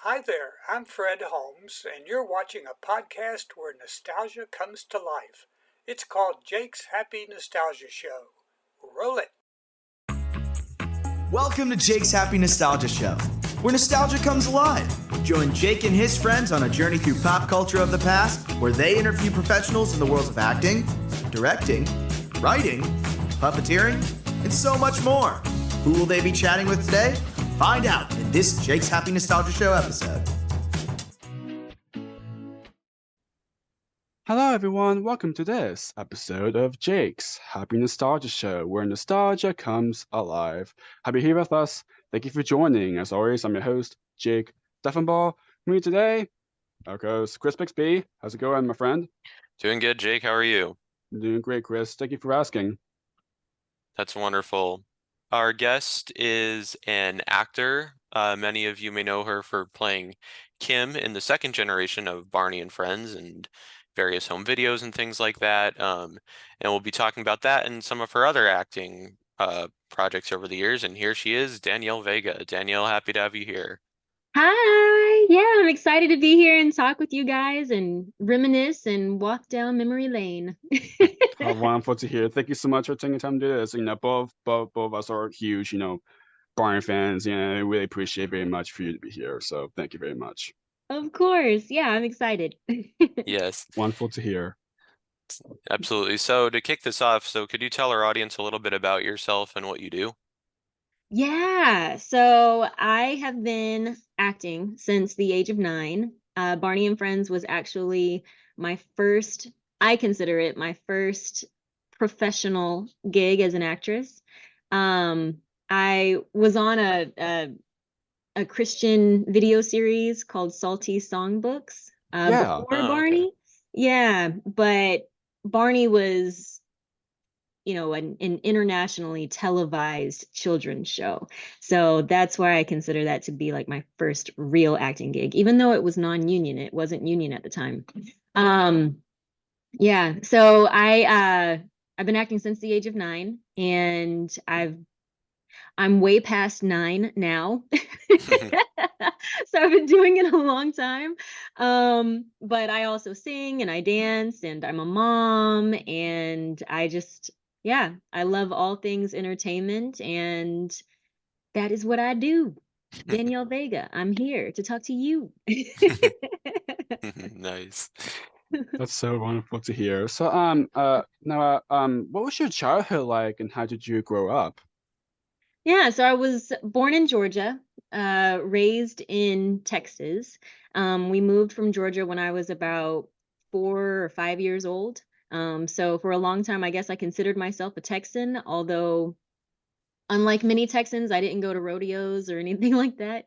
Hi there, I'm Fred Holmes, and you're watching a podcast where nostalgia comes to life. It's called Jake's Happy Nostalgia Show. Roll it! Welcome to Jake's Happy Nostalgia Show, where nostalgia comes alive. Join Jake and his friends on a journey through pop culture of the past, where they interview professionals in the worlds of acting, directing, writing, puppeteering, and so much more. Who will they be chatting with today? Find out in this Jake's Happy Nostalgia Show episode. Hello, everyone. Welcome to this episode of Jake's Happy Nostalgia Show, where nostalgia comes alive. Happy you're here with us. Thank you for joining. As always, I'm your host, Jake Steffenball. Me today, our host, Chris Bixby. How's it going, my friend? Doing good, Jake. How are you? Doing great, Chris. Thank you for asking. That's wonderful. Our guest is an actor. Many of you may know her for playing Kim in the second generation of Barney and Friends and various home videos and things like that. And we'll be talking about that and some of her other acting projects over the years. And here she is, Danielle Vega. Danielle, happy to have you here. Hi, yeah, I'm excited to be here and talk with you guys and reminisce and walk down memory lane. How wonderful to hear. Thank you so much for taking time to do this. Both of us are huge, Barney fans. I really appreciate very much for you to be here. So thank you very much. Of course, yeah, I'm excited. Yes, Wonderful to hear. absolutely. So to kick this off, could you tell our audience a little bit about yourself and what you do? Yeah, so I have been acting since the age of 9. Barney and Friends was actually my first, I consider it my first professional gig as an actress. I was on a Christian video series called Psalty Songbooks before Oh, okay. Barney. Yeah, but Barney was, an internationally televised children's show. So that's why I consider that to be like my first real acting gig, even though it was non-union. It wasn't union at the time. Yeah, so I've been acting since the age of 9, and I'm way past 9 now. So I've been doing it a long time. But I also sing and I dance and I'm a mom, and I love all things entertainment, and that is what I do. Danielle Vega, I'm here to talk to you. Nice. That's so wonderful to hear. So, what was your childhood like, and how did you grow up? Yeah, so I was born in Georgia, raised in Texas. We moved from Georgia when I was about 4 or 5 years old. So for a long time, I guess I considered myself a Texan, although unlike many Texans, I didn't go to rodeos or anything like that.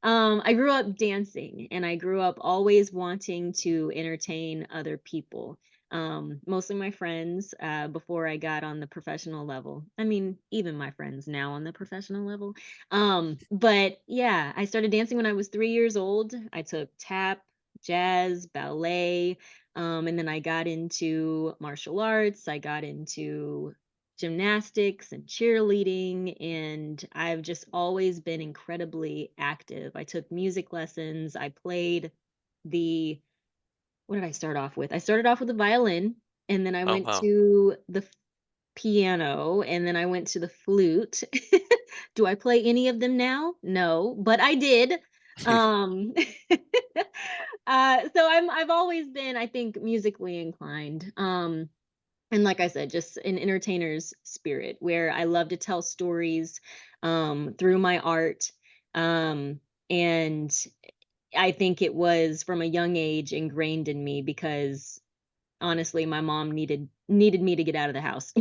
I grew up dancing, and I grew up always wanting to entertain other people. Mostly my friends, before I got on the professional level. I mean, even my friends now on the professional level. But yeah, I started dancing when I was 3 years old. I took tap, jazz, ballet, and then I got into martial arts. I got into gymnastics and cheerleading, and I've just always been incredibly active. I took music lessons. I played the what did I start off with? I started off with the violin, and then I Oh, went wow. to the piano, and then I went to the flute. Do I play any of them now? No, but I did. Um I've always been, I think, musically inclined. And like I said, just an entertainer's spirit where I love to tell stories through my art. And I think it was from a young age ingrained in me because honestly, my mom needed me to get out of the house.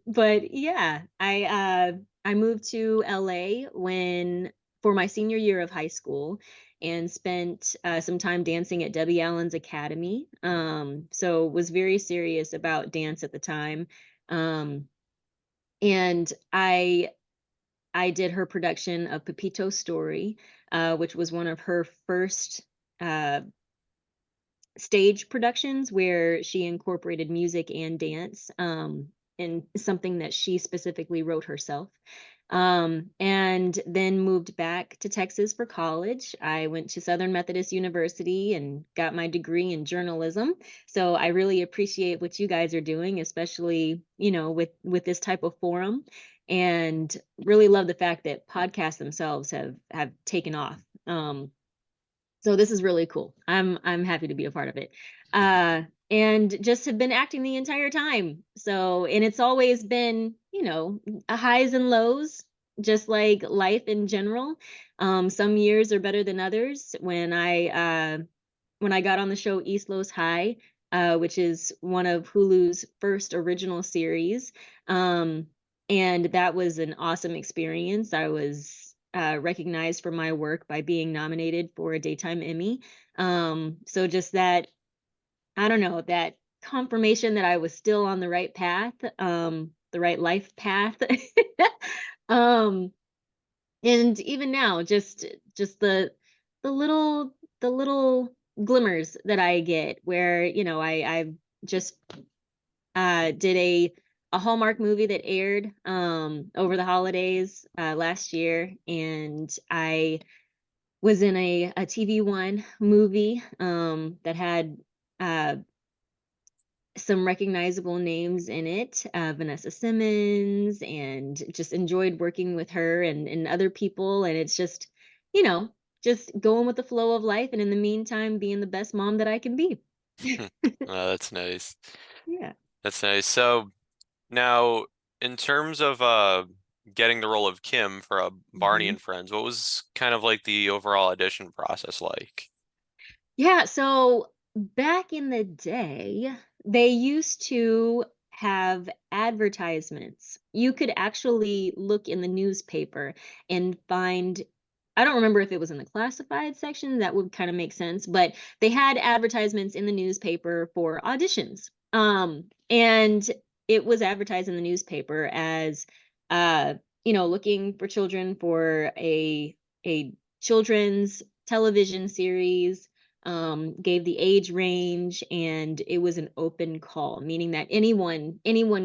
But yeah, I moved to LA when for my senior year of high school, and spent some time dancing at Debbie Allen's Academy. So was very serious about dance at the time. Um, and I did her production of Pepito's Story, which was one of her first uh, stage productions where she incorporated music and dance, and something that she specifically wrote herself. And then moved back to Texas for college. I went to Southern Methodist University and got my degree in journalism. So I really appreciate what you guys are doing, especially, with this type of forum, and really love the fact that podcasts themselves have taken off. So this is really cool. I'm happy to be a part of it. And just have been acting the entire time. So, and it's always been, highs and lows, just like life in general. Some years are better than others. When I got on the show East Los High, which is one of Hulu's first original series, and that was an awesome experience. I was recognized for my work by being nominated for a Daytime Emmy. So just that, I don't know, that confirmation that I was still on the right path, the right life path. um, and even now, just the little the little glimmers that I get, where I just did a Hallmark movie that aired over the holidays last year, and I was in a TV One movie that had uh, some recognizable names in it, Vanessa Simmons, and just enjoyed working with her and other people. And it's just, you know, just going with the flow of life. And in the meantime, being the best mom that I can be. Oh, that's nice. Yeah. That's nice. So now, in terms of getting the role of Kim for Barney Mhm. and Friends, what was kind of like the overall audition process like? Yeah, so back in the day, they used to have advertisements. You could actually look in the newspaper and find, I don't remember if it was in the classified section, that would kind of make sense, but they had advertisements in the newspaper for auditions. And it was advertised in the newspaper as uh, looking for children for a children's television series, gave the age range, and it was an open call, meaning that anyone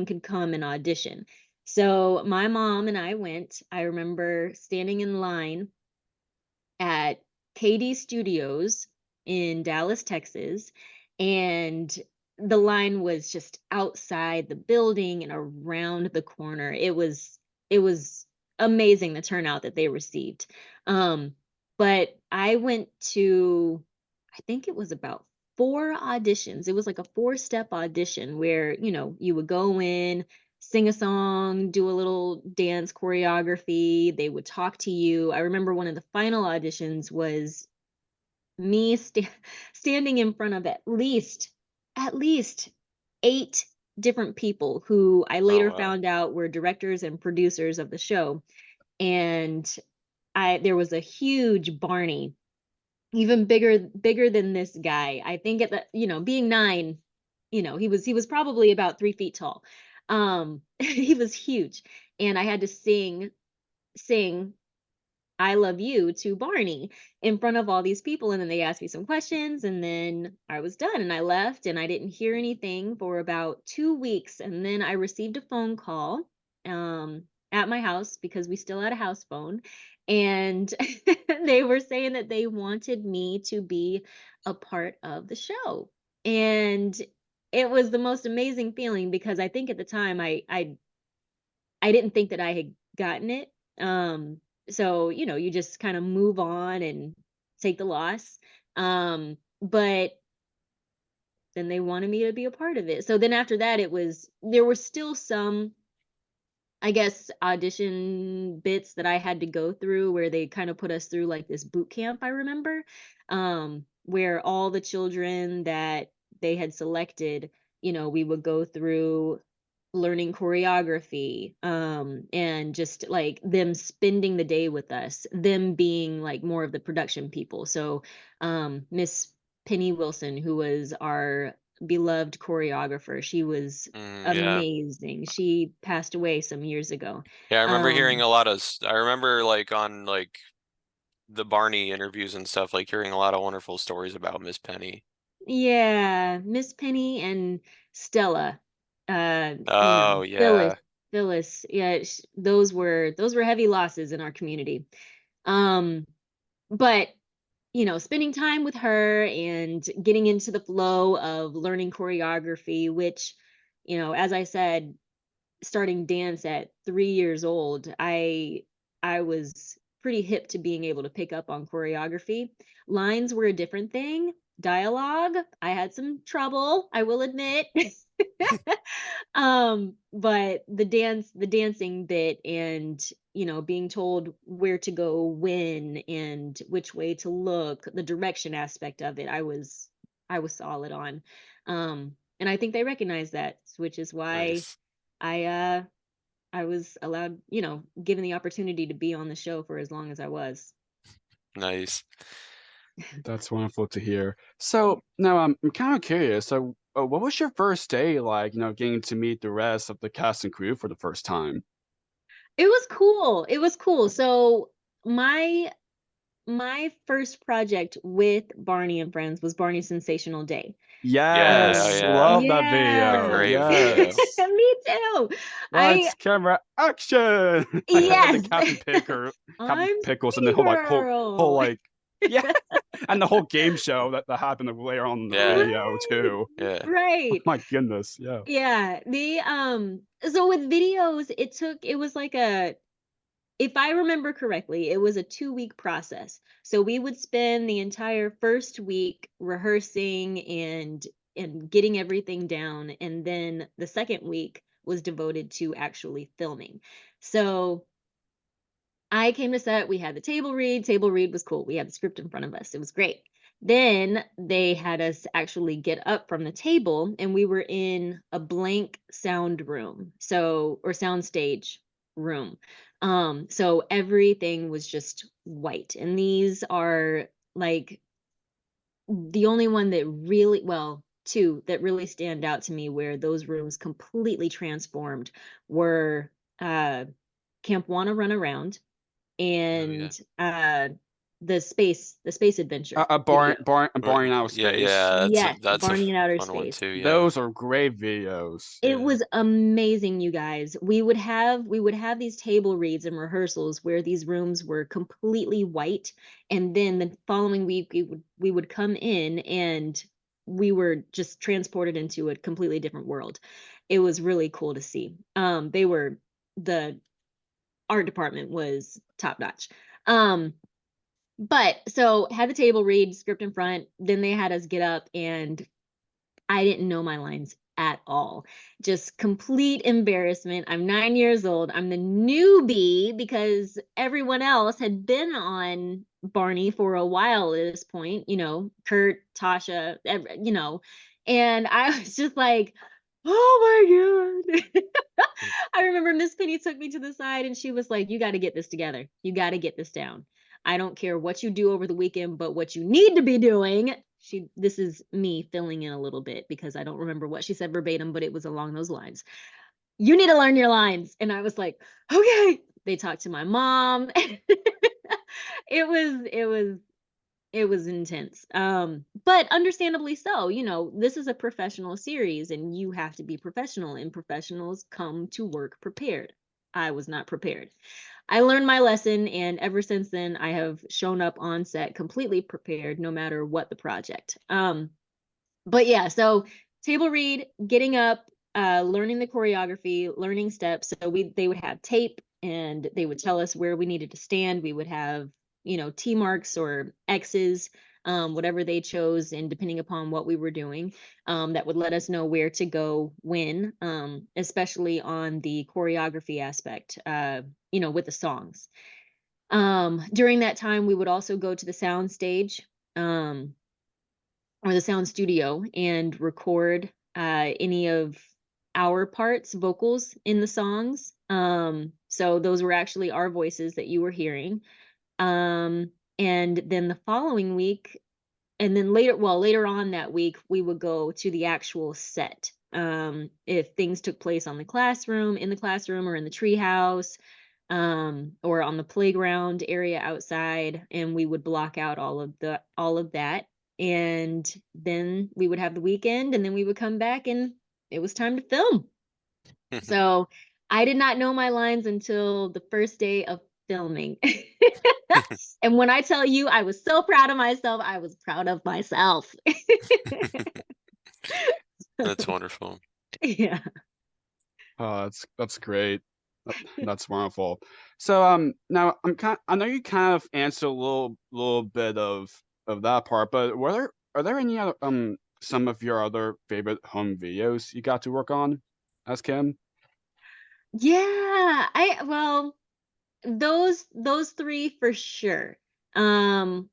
could come and audition. So my mom and I went. I remember standing in line at KD Studios in Dallas, Texas, and the line was just outside the building and around the corner. It was amazing, the turnout that they received. But I went to, I think it was about four auditions. It was like a four-step audition where, you would go in, sing a song, do a little dance choreography. They would talk to you. I remember one of the final auditions was me standing in front of at least eight different people who I Oh later wow. found out were directors and producers of the show. And there was a huge Barney, even bigger than this guy. I think at the, being 9, he was probably about 3 feet tall. He was huge, and I had to sing I love you to Barney in front of all these people. And then they asked me some questions, and then I was done and I left, and I didn't hear anything for about 2 weeks. And then I received a phone call at my house, because we still had a house phone. And they were saying that they wanted me to be a part of the show. And it was the most amazing feeling, because I think at the time I didn't think that I had gotten it. So, you just kind of move on and take the loss. But then they wanted me to be a part of it. So then after that, there were still some, I guess, audition bits that I had to go through, where they kind of put us through like this boot camp, I remember, where all the children that they had selected, we would go through learning choreography, and just like them spending the day with us, them being like more of the production people. So Miss Penny Wilson, who was our beloved choreographer, she was Yeah. amazing. She passed away some years ago. Yeah, I remember hearing um a lot of I remember like on like the Barney interviews and stuff, like hearing a lot of wonderful stories about Miss Penny. yeah, Miss Penny and Stella, Oh Phyllis yeah. Phyllis, yeah, those were heavy losses in our community. But spending time with her and getting into the flow of learning choreography, which, as I said, starting dance at 3 years old, I was pretty hip to being able to pick up on choreography. Lines were a different thing. Dialogue, I had some trouble, I will admit. But the dancing bit, and being told where to go when and which way to look, the direction aspect of it, I was solid on. And I think they recognized that, which is why Nice. I was allowed, given the opportunity to be on the show for as long as I was. Nice. That's wonderful to hear. So now I'm kind of curious. So, what was your first day like? Getting to meet the rest of the cast and crew for the first time. It was cool. It was cool. So my first project with Barney and Friends was Barney Sense-Sational Day. Yeah, oh Yes, yeah. love that What a video. Yeah. great video. Yes. Me too. I Lights, camera, action! Like the Yes. Captain I'm Pickles, and the City whole Girl. like yeah, and the whole game show that happened later on in the Yeah, video Right. too. yeah. Oh Right. my goodness, yeah. Yeah. So with videos, it was like if I remember correctly, it was a 2-week process. So we would spend the entire first week rehearsing and getting everything down, and then the second week was devoted to actually filming. So I came to set, we had the table read. Table read was cool. We had the script in front of us. It was great. Then they had us actually get up from the table, and we were in a blank sound room. Or sound stage room. So everything was just white. And these are like the only one that really, well, two that really stand out to me where those rooms completely transformed were Camp Wanna Run Around Oh yeah. and the space adventure Barn, video. barn, Or- barn out of Yeah, space. yeah, Yes, that's a Barney in Outer fun one Space. too, yeah. Those are great videos. It Yeah. was amazing, you guys. We would have these table reads and rehearsals where these rooms were completely white, and then the following week we would come in and we were just transported into a completely different world. It was really cool to see. The art department was top notch. But so had the table read, script in front, then they had us get up, and I didn't know my lines at all. Just complete embarrassment. I'm 9 years old. I'm the newbie because everyone else had been on Barney for a while at this point, Kurt, Tasha, and I was just like, oh my God. I remember Miss Penny took me to the side and she was like, you got to get this together. You got to get this down. I don't care what you do over the weekend, but what you need to be doing. This is me filling in a little bit because I don't remember what she said verbatim, but it was along those lines. You need to learn your lines. And I was like, okay. They talked to my mom. It was intense. But understandably so. This is a professional series and you have to be professional, and professionals come to work prepared. I was not prepared. I learned my lesson, and ever since then I have shown up on set completely prepared no matter what the project. But yeah, so table read, getting up, learning the choreography, learning steps. So they would have tape and they would tell us where we needed to stand. We would have, T marks or X's, whatever they chose, and depending upon what we were doing, that would let us know where to go when, especially on the choreography aspect, with the songs. During that time, we would also go to the sound stage. Or the sound studio and record any of our parts, vocals in the songs. So those were actually our voices that you were hearing. And then the following week, and then later on that week, we would go to the actual set. If things took place in the classroom, or in the treehouse, or on the playground area outside, and we would block out all of that. And then we would have the weekend, and then we would come back, and it was time to film. So I did not know my lines until the first day of filming. And when I tell you I was so proud of myself, I was proud of myself. That's wonderful. Yeah. Oh, that's great. That's wonderful. So now I know you kind of answered a little bit of that part, but are there any other some of your other favorite home videos you got to work on as Kim? Yeah, well, those three for sure. Um,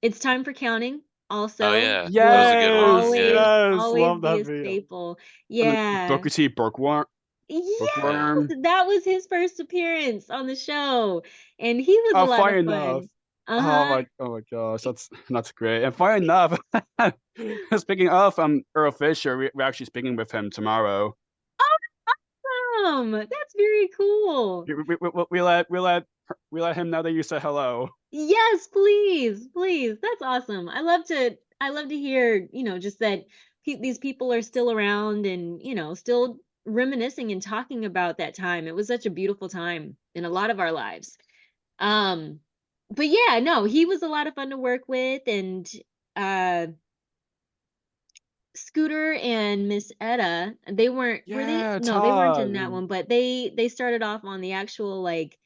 It's Time for Counting Oh also yeah, that was a will good one. Yes, Yeah. yes, always love be that a video. staple. And then Yeah. Booker T Yeah. Yes, Bookworm. that was his first appearance on the show, and he was a Oh, lot of funny enough. fun. Uh-huh. Oh my gosh, that's great. And funny enough, speaking of Earl Fisher, we're actually speaking with him tomorrow. That's very cool. We let him know that you said hello. Yes, please, please. That's awesome. I love to hear, just that these people are still around and, still reminiscing and talking about that time. It was such a beautiful time in a lot of our lives. Um, but yeah, no, he was a lot of fun to work with, and uh Scooter and Miss Etta, they weren't were they Yeah, no, they weren't in Todd. that one, but they started off on the actual like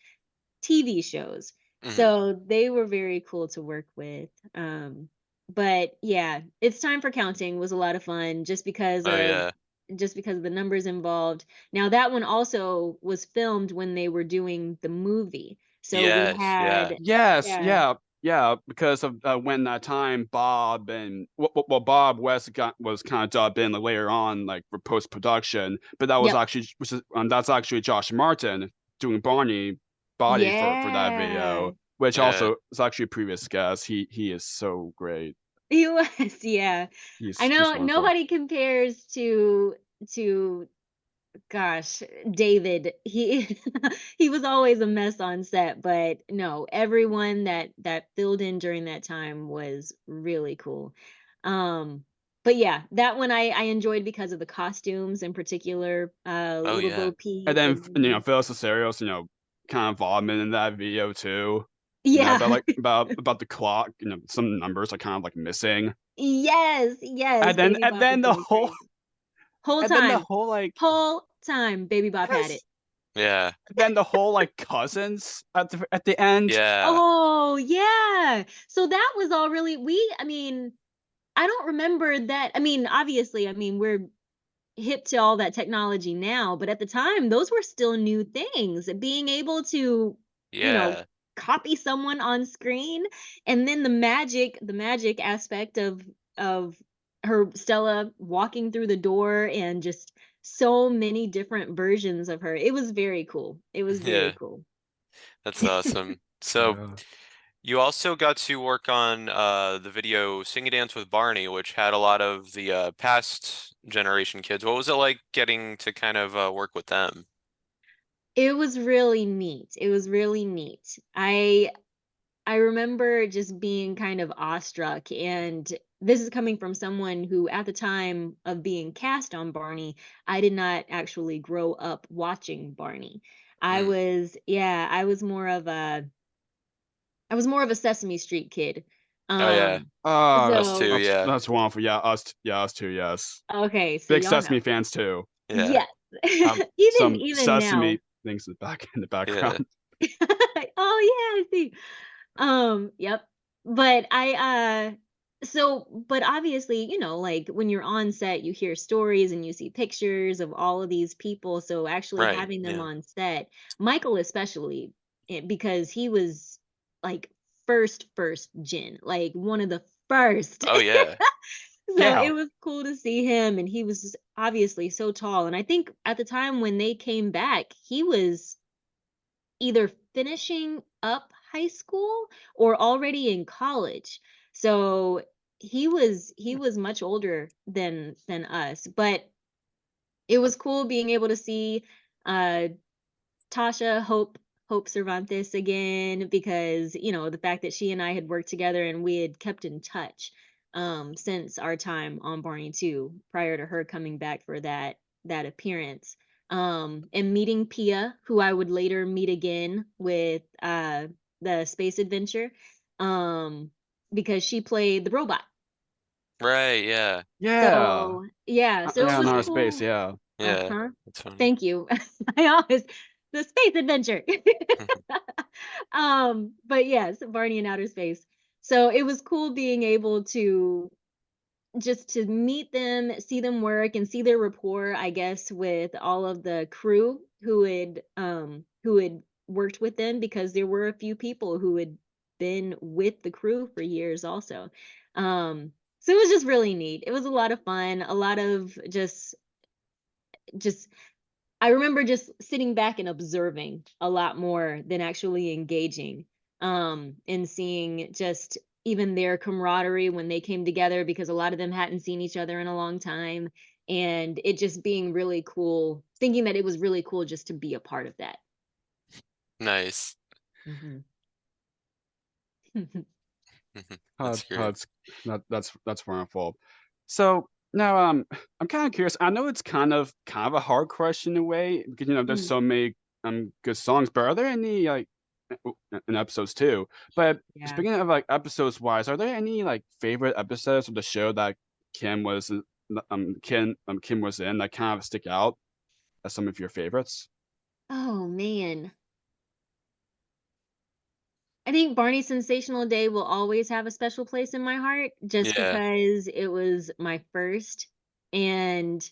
TV shows. Hmm. So they were very cool to work with. But yeah, It's Time for Counting was a lot of fun Oh yeah. just because of the numbers involved. Now that one also was filmed when they were doing the movie. So we Yes. Yeah. had Yes, yeah. yeah, because of when that time Bob and Bob West was kind of dubbed in later on, like for post production, but that was Yep. actually that's actually Josh Martin doing Barney body for that Yeah. video, which Yeah. also is actually a previous guest. He is so great. He was, yeah. I He's know wonderful. nobody compares to gosh, David. He he was always a mess on set, but no, everyone that filled in during that time was really cool. But yeah, that one I enjoyed because of the costumes in particular. Oh Little yeah. Bo And Peep then and Phil Cesarios, kind of involvement in that video too. About yeah. like about the clock, some numbers are kind of like missing. Yes, yes, Baby And Bop was then going crazy. Whole the time. whole like Whole time Baby Bop had it. yes, Yeah. then the whole like cousins at the end. Yeah. Oh, yeah. So that was all really I mean, I don't remember that. I mean, obviously, we're hip to all that technology now, but at the time, those were still new things. Being able to, you know, Yeah. copy someone on screen, and then the magic aspect of her Stella walking through the door and just so many different versions of her. It was very cool. It was very Yeah. cool. That's awesome. So Yeah. you also got to work on the video Sing a Dance with Barney, which had a lot of the past generation kids. What was it like getting to kind of work with them? It was really neat. It was really neat. I remember just being kind of awestruck, and this is coming from someone who at the time of being cast on Barney, I did not actually grow up watching Barney. Mm. I was more of a Sesame Street kid. Oh yeah. Um Us too, so yeah. That's wonderful. Yeah, us too. Yes, okay, so big y'all Sesame know. fans too. Yeah. Yes. even Some even now. Sesame things in the Yeah. background. Oh yeah, I see. Yep. But but obviously, like when you're on set, you hear stories and you see pictures of all of these people. So actually Right. having them Yeah. on set, Michael especially, because he was like first gen, like one of the first. Oh yeah. So Yeah, it was cool to see him, and he was just obviously so tall. And I think at the time when they came back, he was either finishing up high school or already in college. So he was much older than us, but it was cool being able to see uh Tasha Hope Cervantes again, because the fact that she and I had worked together and we had kept in touch since our time on Barney 2 prior to her coming back for that appearance. and meeting Pia, who I would later meet again with the space adventure, because she played the robot. Right, yeah. Yeah. So yeah, so it Yeah, in was outer space, cool. yeah. Yeah. Uh-huh. That's funny. Thank you. I always the space adventure. But yes, Barney in outer space. So it was cool being able to just to meet them, see them work, and see their rapport, I guess, with all of the crew who had worked with them, because there were a few people who had been with the crew for years also. So it was just really neat. It was a lot of fun, a lot of just I remember just sitting back and observing a lot more than actually engaging, and seeing just even their camaraderie when they came together, because a lot of them hadn't seen each other in a long time, and it just being really cool, thinking that it was really cool just to be a part of that. Nice. Mhm. That's great. That's wonderful. So now, I'm kind of curious. I know it's kind of a hard question in a way because there's Mm, so many good songs. But are there any like in episodes too? But yeah. speaking of like episodes wise, are there any like favorite episodes of the show that Kim was Kim was in that kind of stick out as some of your favorites? Oh man. I think Barney's Sensational Day will always have a special place in my heart, just Yeah, because it was my first, and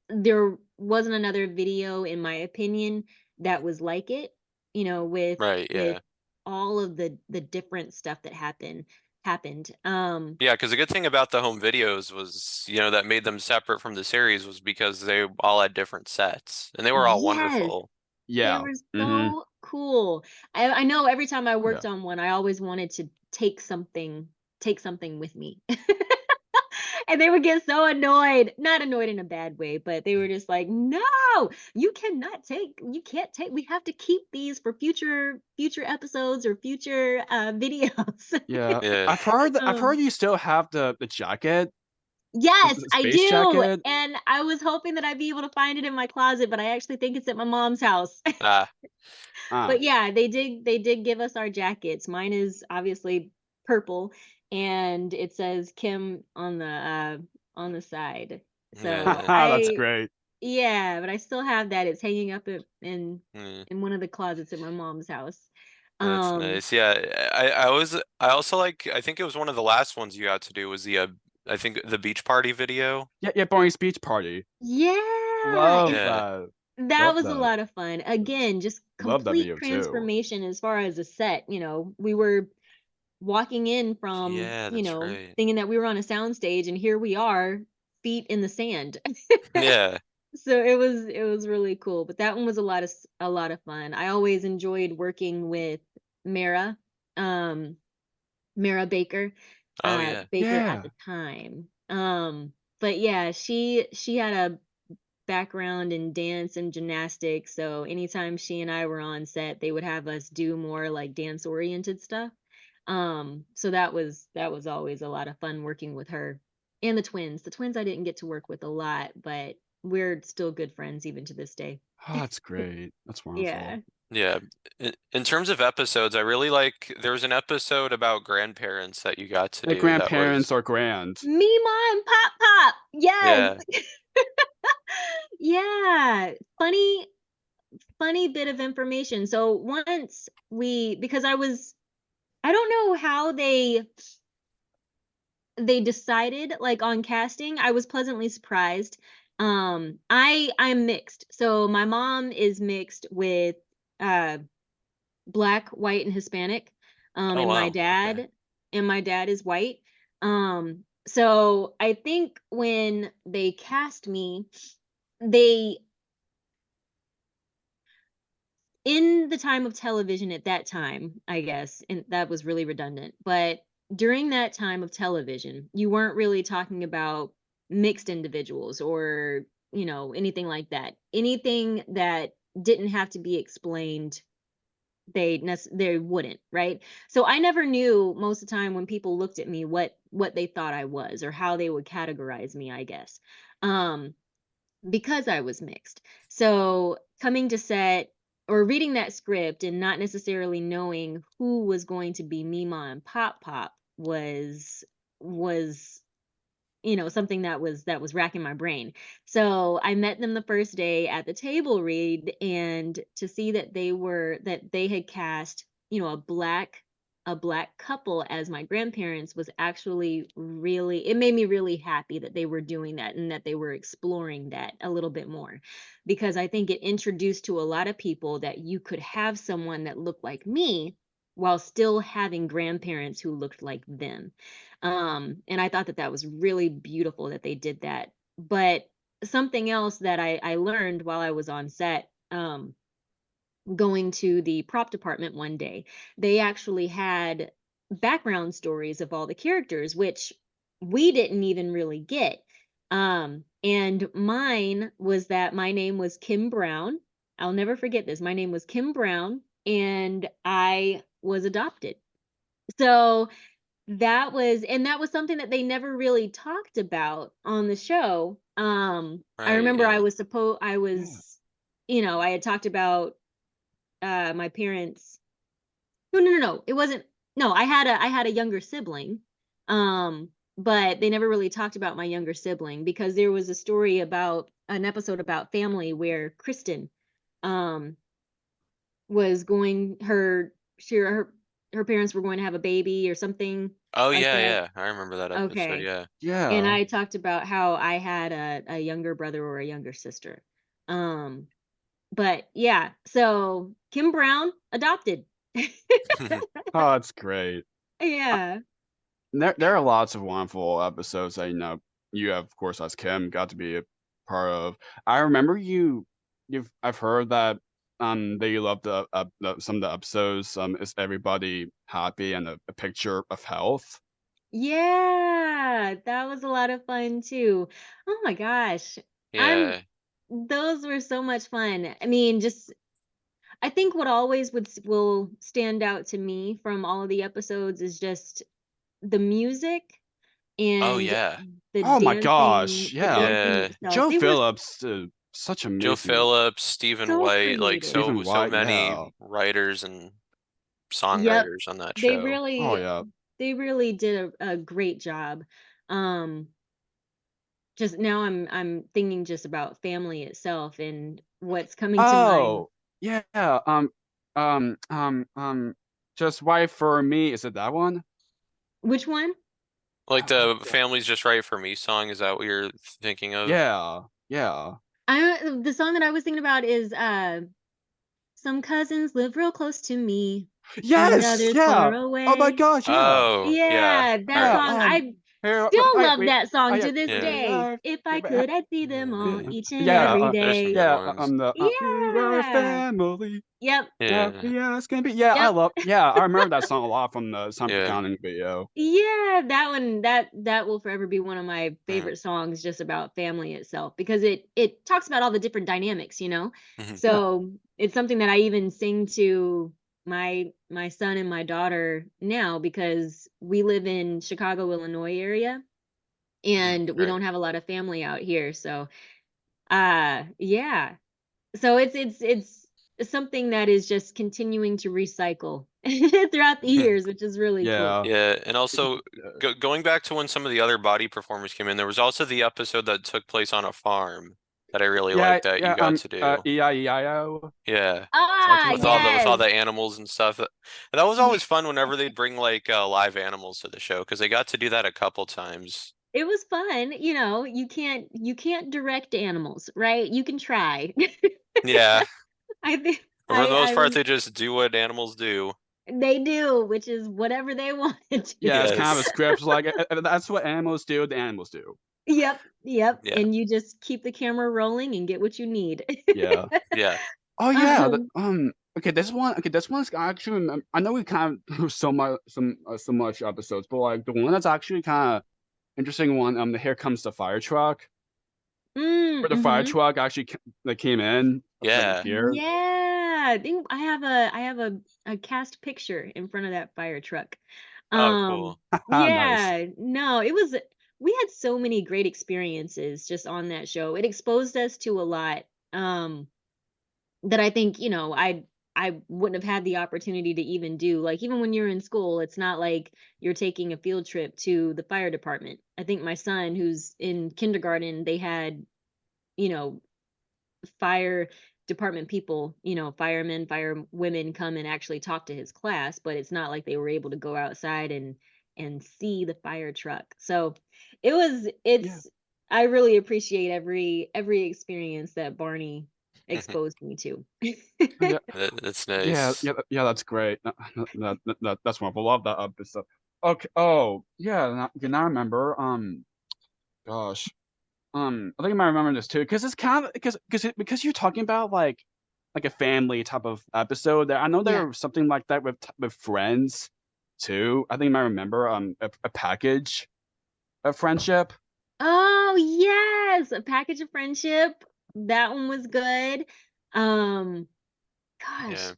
there wasn't another video, in my opinion, that was like it, right, with yeah. all of the different stuff that happened. Yeah, because the good thing about the home videos was, that made them separate from the series was because they all had different sets and they were all Yes, wonderful. they Yeah. were Mm-hmm. so cool. I know every time I Yeah. worked on one, I always wanted to take something with me. And they would get so annoyed, not annoyed in a bad way, but they were just like, "No, you can't take, we have to keep these for future episodes or future videos." Yeah. Yeah. I've heard Um, you still have the jacket, yes, the I space do. jacket. And I was hoping that I'd be able to find it in my closet, but I actually think it's at my mom's house. Ah, Ah. But yeah, they did give us our jackets. Mine is obviously purple, and it says Kim on the side. So yeah. That's great. yeah, but I still have that. It's hanging up Yeah. in one of the closets at my mom's house. That's Um, nice. Yeah, I also like, I think it was one of the last ones you got to do was I think the beach party video. Yeah, yeah, Barney's beach party. yeah, and Love Yeah. that. that Love was a that. lot of fun. Again, just Love that complete video too. transformation as far as a set. We were walking in from, Yeah, that's right. thinking that we were on a soundstage, and here we are, feet in the sand. Yeah. So it was really cool. But that one was a lot of fun. I always enjoyed working with Mara, um, Mara Baker, Oh yeah. Baker at Yeah. the time. But yeah, she had a background in dance and gymnastics, so anytime she and I were on set, they would have us do more like dance oriented stuff. So that was always a lot of fun working with her. And the twins. The twins I didn't get to work with a lot, but we're still good friends even to this day. Oh, that's great. That's wonderful. Yeah. Yeah. In terms of episodes, I really like there was an episode about grandparents that you got to The do that grandparents was are grand. Mima and Pop Pop. Yes. yeah. Yeah. Funny bit of information. So once because I don't know how they decided like on casting. I was pleasantly surprised. I'm mixed. So my mom is mixed with uh black, white, and Hispanic. Oh And wow. Okay. my dad is white. So I think when they cast me, they in the time of television at that time, I guess, and that was really redundant, but during that time of television, you weren't really talking about mixed individuals or, anything like that. Anything that didn't have to be explained, they wouldn't, right? So I never knew most of the time when people looked at me what they thought I was or how they would categorize me, I guess. Um because I was mixed. So coming to set or reading that script and not necessarily knowing who was going to be Mima and Pop Pop was something that was racking my brain. So I met them the first day at the table read, and to see that they had cast, a black couple as my grandparents was actually really, it made me really happy that they were doing that and that they were exploring that a little bit more, because I think it introduced to a lot of people that you could have someone that looked like me while still having grandparents who looked like them. And I thought that that was really beautiful that they did that. But something else that I learned while I was on set, going to the prop department one day, they actually had background stories of all the characters, which we didn't even really get. And mine was that my name was Kim Brown. I'll never forget this. My name was Kim Brown, and I was adopted. So that was something that they never really talked about on the show. I Right, remember yeah. Yeah. I had talked about my parents. No, it wasn't. No, I had a younger sibling. But they never really talked about my younger sibling, because there was a story about an episode about family where Kristen um was going her parents were going to have a baby or something Oh like yeah, that. yeah. I remember that episode, Okay. yeah. And Yeah. I talked about how I had a younger brother or a younger sister. Um, but yeah, so Kim Brown adopted. Oh, that's great. Yeah. There are lots of wonderful episodes that you have, of course, as Kim got to be a part of. I remember I've heard that you love some of the episodes. Is everybody happy and a picture of health? Yeah, that was a lot of fun too. Oh my gosh. I'm Yeah. Those were so much fun. I mean, just I think what always will stand out to me from all of the episodes is just the music Oh and yeah. the Oh my dancing gosh, the yeah. dancing Yeah. itself. Joe They were Phillips, such Joe amazing. Phillips, Stephen so White, like creative. so White, many yeah. writers and Yep. songwriters on that They show. Oh really yeah. they really did a great job. Um just now I'm thinking just about family itself and what's coming to mind. Oh yeah. Um um um just Wait for Me. Is it that one? Which one? Like Oh the god. Family's Just Right for Me song, is that what you're thinking of? Yeah. Yeah. The song that I was thinking about is some cousins live real close to me and Yes. others Yeah. far Oh my away. gosh. Yeah. Oh, yeah. Yeah, that Yeah. song. I Here. still I love wait. that song I to this Yeah. we day. are. If I could, I'd see them all Yeah. each and Yeah. every There's some day. good Yeah. ones. We are Yeah. family. Yep. Yeah. Happy as can be. Yeah. I Yep. love. Yeah. I remember that song a lot from the Summer Yeah. Counting video. Yeah, that one that will forever be one of my Mm. favorite songs just about family itself, because it talks about all the different dynamics. Mhm. Yeah. So it's something that I even sing to my son and my daughter now, because we live in Chicago, Illinois area, Mm. and we Right. don't have a lot of family out here. So yeah. So it's something that is just continuing to recycle throughout the years, which is really cool. Yeah. Yeah, and also going back to when some of the other body performers came in, there was also the episode that took place on a farm that I really Yeah. liked that you Yeah. got to do. EIEIO. Yeah, Ah, Talking with about. all yes. the animals and stuff. That was always fun whenever they'd bring like live animals to the show because they got to do that a couple times. It was fun. You can't direct animals, right? You can try. Yeah, I think but for the most I part, they just do what animals do. they do, which is whatever they want to Yeah. It's kind of a Yes. script. Like that's what animals do. The animals do. Yep, yep. Yeah. And you just keep the camera rolling and get what you need. Yeah. Yeah. Oh yeah. Um, Okay. This one. Okay. This one's actually. I know we kind of do so much episodes, but like the one that's actually kind of interesting one. The Here Comes the Fire Truck, where the fire mhm. truck actually that came in like Yeah. here. Yeah, I think I have a cast picture in front of that fire truck. Oh, cool. Nice. Yeah, no, it was we had so many great experiences just on that show. It exposed us to a lot. That I think, I wouldn't have had the opportunity to even do. Like, even when you're in school, it's not like you're taking a field trip to the fire department. I think my son, who's in kindergarten, they had, you know, fire department people, firemen, firewomen come and actually talk to his class, but it's not like they were able to go outside and see the fire truck. So Yeah. it's I really appreciate every experience that Barney exposed me to. Yeah. That's Yeah, nice. yeah, that's great. That's wonderful. Love that episode. Okay. Oh, yeah. Now I remember. Gosh. I think I might remember this too, because it's kind of because you're talking about like a family type of episode. There, I know Yeah. there was something like that with Friends, too. I think I might remember a package of friendship. Oh, yes, A Package of Friendship. That one was good. Um, Yeah.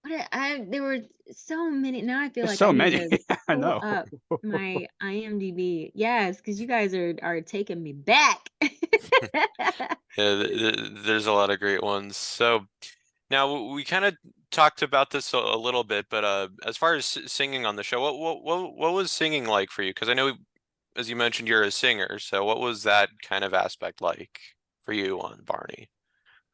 gosh, there were so many. Now I feel There's like I so need many. to I pull know. up my IMDb. Yes, because you guys are taking me back. Yeah, there's a lot of great ones. So now we kind of talked about this a little bit, but as far as singing on the show, what was singing like for you? Because I know, as you mentioned, you're a singer. So what was that kind of aspect like for you on Barney?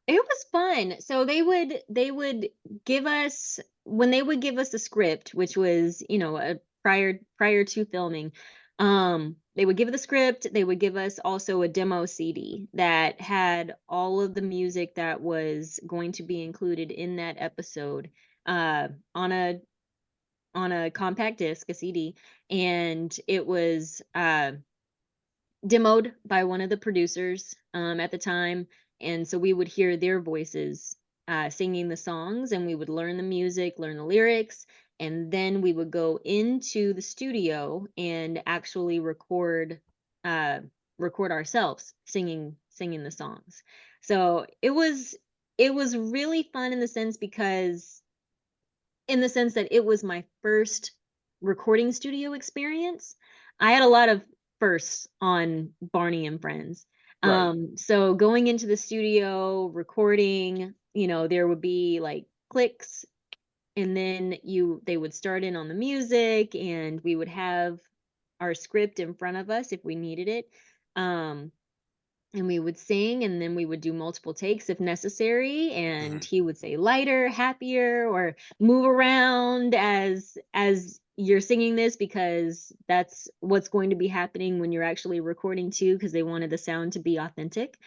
It was fun. So they would give us when they would give us a script, which was, a prior to filming, they would give the script, they would give us also a demo CD that had all of the music that was going to be included in that episode, on a compact disc, a CD, and it was demoed by one of the producers at the time, and so we would hear their voices singing the songs, and we would learn the music, learn the lyrics, and then we would go into the studio and actually uh, record ourselves singing the songs. So it was really fun in the sense that it was my first recording studio experience. I had a lot of firsts on Barney and Friends. Right. So going into the studio, recording, there would be like clicks, and then they would start in on the music, and we would have our script in front of us if we needed it. Um, and we would sing, and then we would do multiple takes if necessary, and Hmm. he would say lighter, happier, or move around as you're singing this, because that's what's going to be happening when you're actually recording too, because they wanted the sound to be authentic.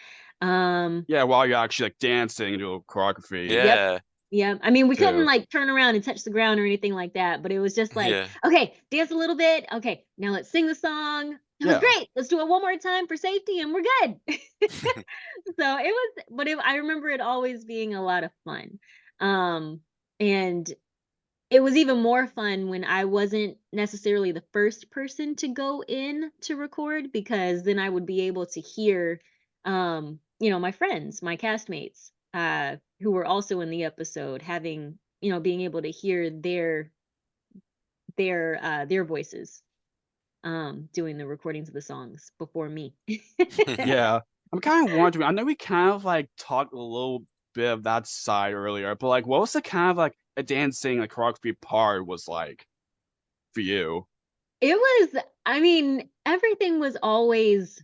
um Yeah, while you're actually like dancing and doing choreography and yep. Yeah, Yeah, I mean, we couldn't too. like turn around and touch the ground or anything like that, but it was just like, yeah. okay, dance a little bit. Okay, now let's sing the song. That was Yeah. great. Let's do it one more time for safety, and we're good. So I remember it always being a lot of fun. Um, and it was even more fun when I wasn't necessarily the first person to go in to record, because then I would be able to hear, my friends, my castmates, who were also in the episode, having, being able to hear their voices, doing the recordings of the songs before me. Yeah. I'm kind of wondering. I know we kind of like talked a little bit of that side earlier, but like, what was the kind of like a dancing like choreography part was like for you? It was, I mean, everything was always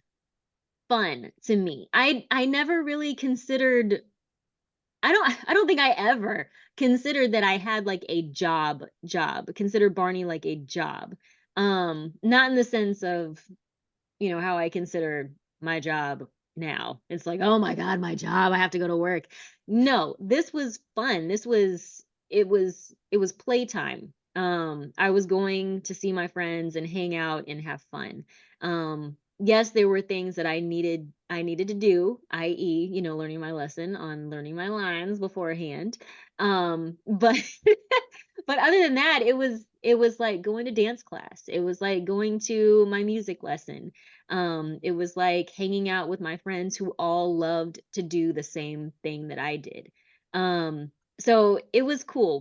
fun to me. I never really considered I don't think I ever considered that I had like a consider Barney like a job. Not in the sense of, how I consider my job now. It's like, oh my God, my job, I have to go to work. No, this was fun. It was playtime. I was going to see my friends and hang out and have fun. Yes, there were things that I needed to do, i.e., learning my lesson on learning my lines beforehand. But but other than that, it was like going to dance class. It was like going to my music lesson. It was like hanging out with my friends who all loved to do the same thing that I did. So it was cool.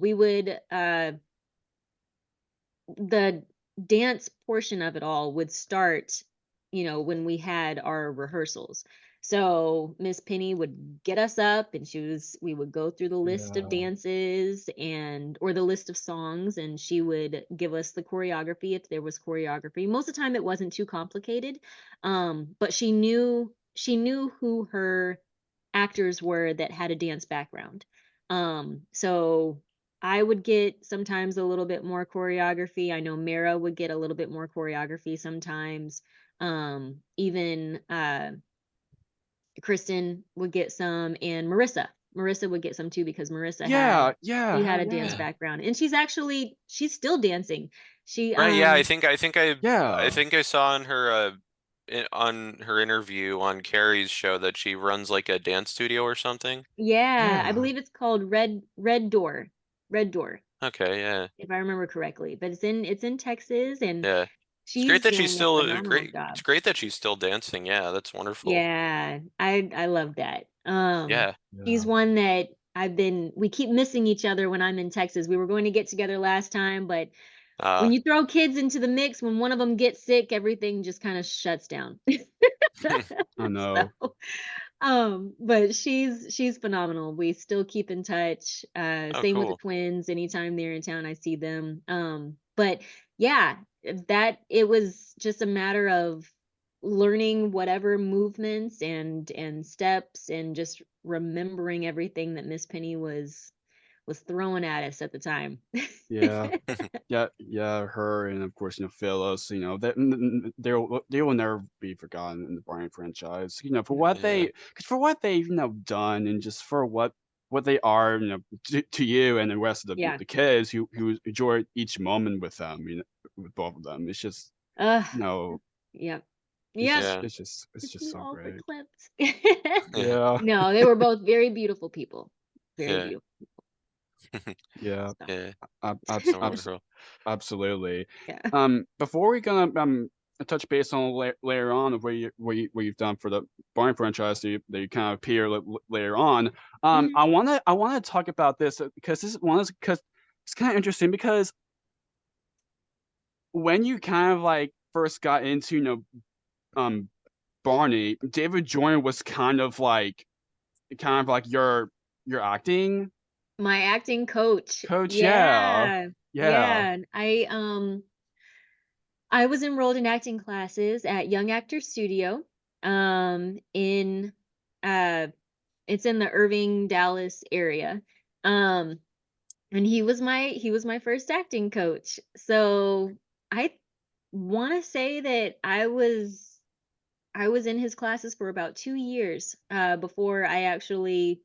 The dance portion of it all would start when we had our rehearsals. So Miss Penny would get us up, and we would go through the list of Yeah. dances or the list of songs, and she would give us the choreography if there was choreography. Most of the time it wasn't too complicated. But she knew who her actors were that had a dance background. So I would get sometimes a little bit more choreography. I know Mara would get a little bit more choreography sometimes. Even Kristen would get some, and Marissa would get some too, because Marissa Yeah, had yeah, she hell had a dance yeah. background, and she's still dancing. She Right, yeah, I Yeah. think I saw on her on her interview on Carrie's show that she runs like a dance studio or something. Yeah, I Yeah. believe it's called Red Door, Okay, yeah. if I remember correctly. But it's in Texas, and Yeah. It's great she's that she's doing a still phenomenal great. job. It's great that she's still dancing. Yeah, that's wonderful. Yeah, I love that. Yeah. She's Yeah. one that we keep missing each other when I'm in Texas. We were going to get together last time, but when Uh you throw kids into the mix, when one of them gets sick, everything just kind of shuts down. I know. So, but she's phenomenal. We still keep in touch. oh Same with the cool. twins. Anytime they're in town, I see them. But yeah, that it was just a matter of learning whatever movements and steps, and just remembering everything that Miss Penny was throwing at us at the time. Yeah. Yeah, yeah, her and of course, Phyllis, they will never be forgotten in the Barney franchise. For what Yeah. because for what they've, done, and just for what they are, to you and the rest of Yeah. the kids who enjoy each moment with them, with both of them. It's just, Ugh. you know, Yep. it's Yep. just Yeah. it's just it's Took just me so all the great. clips. Yeah. Yeah, No, they were both very beautiful people. Very Yeah. beautiful. yeah, So, Yeah. abs That's abs wonderful. absolutely. yeah. Before we gonna touch base on later on of what you've done for the Barney franchise that you kind of appear later on. Mhm. I wanna talk about this, because because it's kind of interesting, because when you kind of like first got into, um Barney, David Joyner was kind of like your acting My acting coach. coach. Yeah, Yeah. yeah. Yeah. I was enrolled in acting classes at Young Actors Studio. In uh it's in the Irving, Dallas area. Um and he was my first acting coach. So I want to say that I was in his classes for about 2 years before I actually,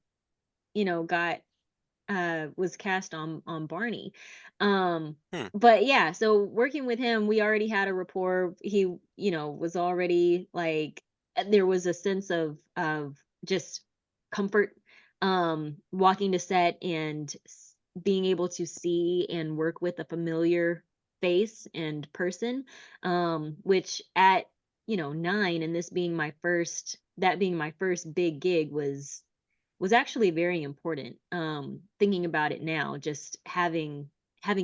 got was cast on Barney. Um, Hmm. but yeah, so working with him, we already had a rapport. He, was already like, there was a sense of just comfort walking to set, and being able to see and work with a familiar face and person, which at 9, and this being my first big gig, was actually very important. Thinking about it now, just having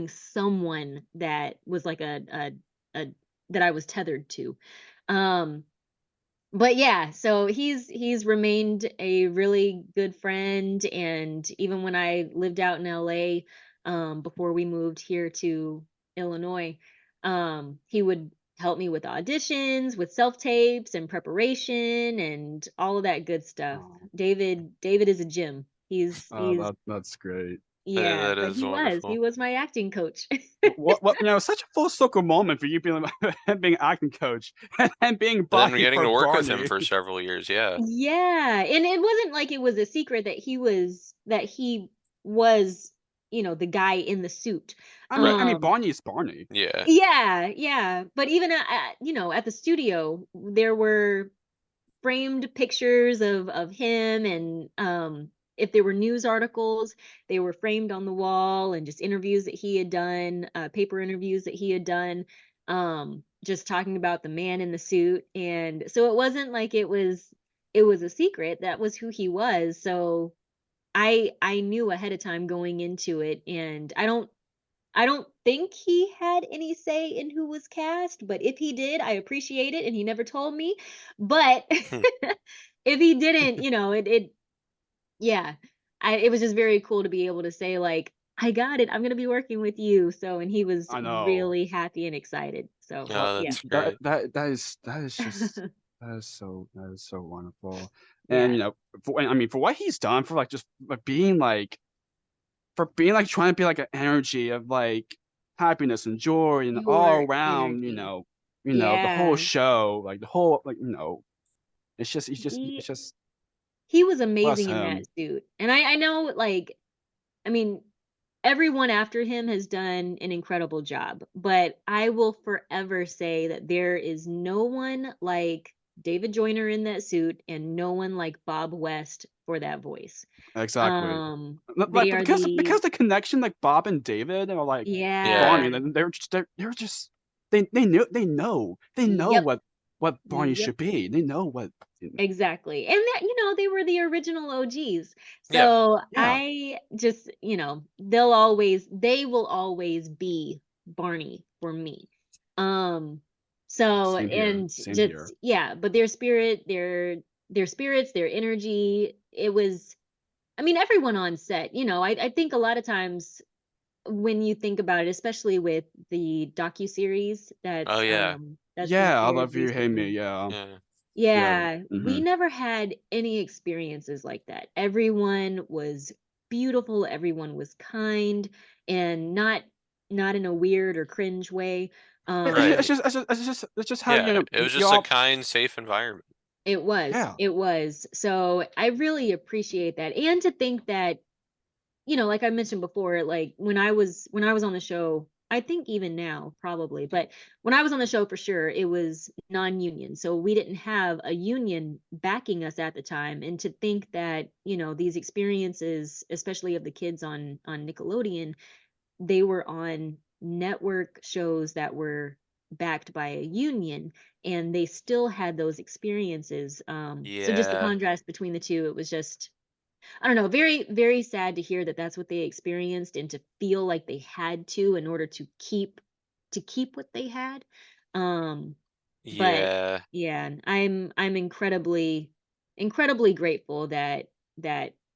someone that was like a that I was tethered to. Um, but yeah, so he's remained a really good friend, and even when I lived out in LA, before we moved here to Illinois, he would help me with auditions, with self tapes and preparation and all of that good stuff. Oh, David is a gem. He's that's great. Yeah, That but is he wonderful. was my acting coach. What such a full circle moment for you being being acting coach and being And then Bonnie getting for to work with him Barney. for several years. Yeah. Yeah, and it wasn't like it was a secret that he was, the guy in the suit. I mean, Um, Barney is Barney. Yeah. yeah, yeah, but even at the studio, there were framed pictures of him, and if there were news articles, they were framed on the wall, and just interviews that he had done, paper interviews that he had done, just talking about the man in the suit. And so it wasn't like it was a secret. That was who he was. So I knew ahead of time going into it, and I don't think he had any say in who was cast, but if he did, I appreciate it, and he never told me. But if he didn't, yeah, it was just very cool to be able to say like, I got it. I'm gonna be working with you. So, and he was I know. really happy and excited. So, Oh, yeah, that's great. That is just that is so wonderful. And yeah, for what he's done for like just like being like for being like trying to be like an energy of like happiness and joy and all pure around, energy. the whole Yeah, show, like the whole like he it's just he was bless amazing in that him. suit. And I know, like, I mean, everyone after him has done an incredible job, but I will forever say that there is no one like David Joyner in that suit and no one like Bob West for that voice. Exactly. Like They are because the the connection like Bob and David are like Yeah. Barney, yeah. and they're just they know Yep. what Barney Yep. should be. They know what Exactly. And that, they were the original OGs. Yeah. So yeah. I just, they will always be Barney for me. Um, so, Same here. and Same just, here. yeah, but their spirit, their spirits, their energy, it was, everyone on set, I think a lot of times when you think about it, especially with the docu-series Oh yeah. that's just Yeah, I aired love you, hey me, recently. yeah. Yeah. Yeah. Yeah, we Mhm. never had any experiences like that. Everyone was beautiful, everyone was kind, and not in a weird or cringe way. Right. It's just how, Yeah. It was you just a all kind, safe environment. It was, yeah. it was. So I really appreciate that. And to think that, like I mentioned before, like when I was on the show, I think even now probably, but when I was on the show for sure, it was non-union. So we didn't have a union backing us at the time. And to think that, these experiences, especially of the kids on Nickelodeon, they were on network shows that were backed by a union and they still had those experiences. So just the Yeah. contrast between the two, it was just, I don't know, very, very sad to hear that that's what they experienced and to feel like they had to in order to keep what they had. Um, but Yeah. yeah, I'm incredibly grateful that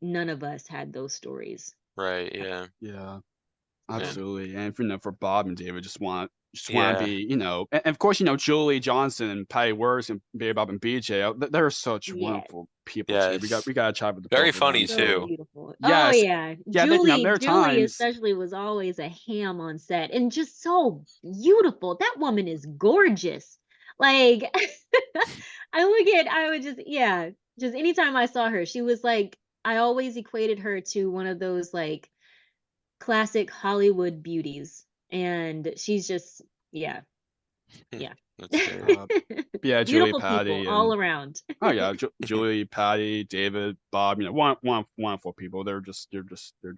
none of us had those stories. Right. Yeah. Yeah. Yeah. Absolutely, and for Bob and David, just wanna Yeah. be, and of course, Julie Johnson and Patty Works and Baby Bob and BJ, they're such Yeah, wonderful people too. Yes. We gotta chat with the Very both of them funny so too. too. beautiful. Oh Yes. yeah. Yeah, Julie, there are Julie times especially was always a ham on set and just so beautiful. That woman is gorgeous. Like I would just, yeah, just anytime I saw her, she was like, I always equated her to one of those like classic Hollywood beauties. And she's just, yeah, yeah. That's great. yeah, Julie, Beautiful people Patty, all and around. oh yeah, Julie, Patty, David, Bob, wonderful people. They're just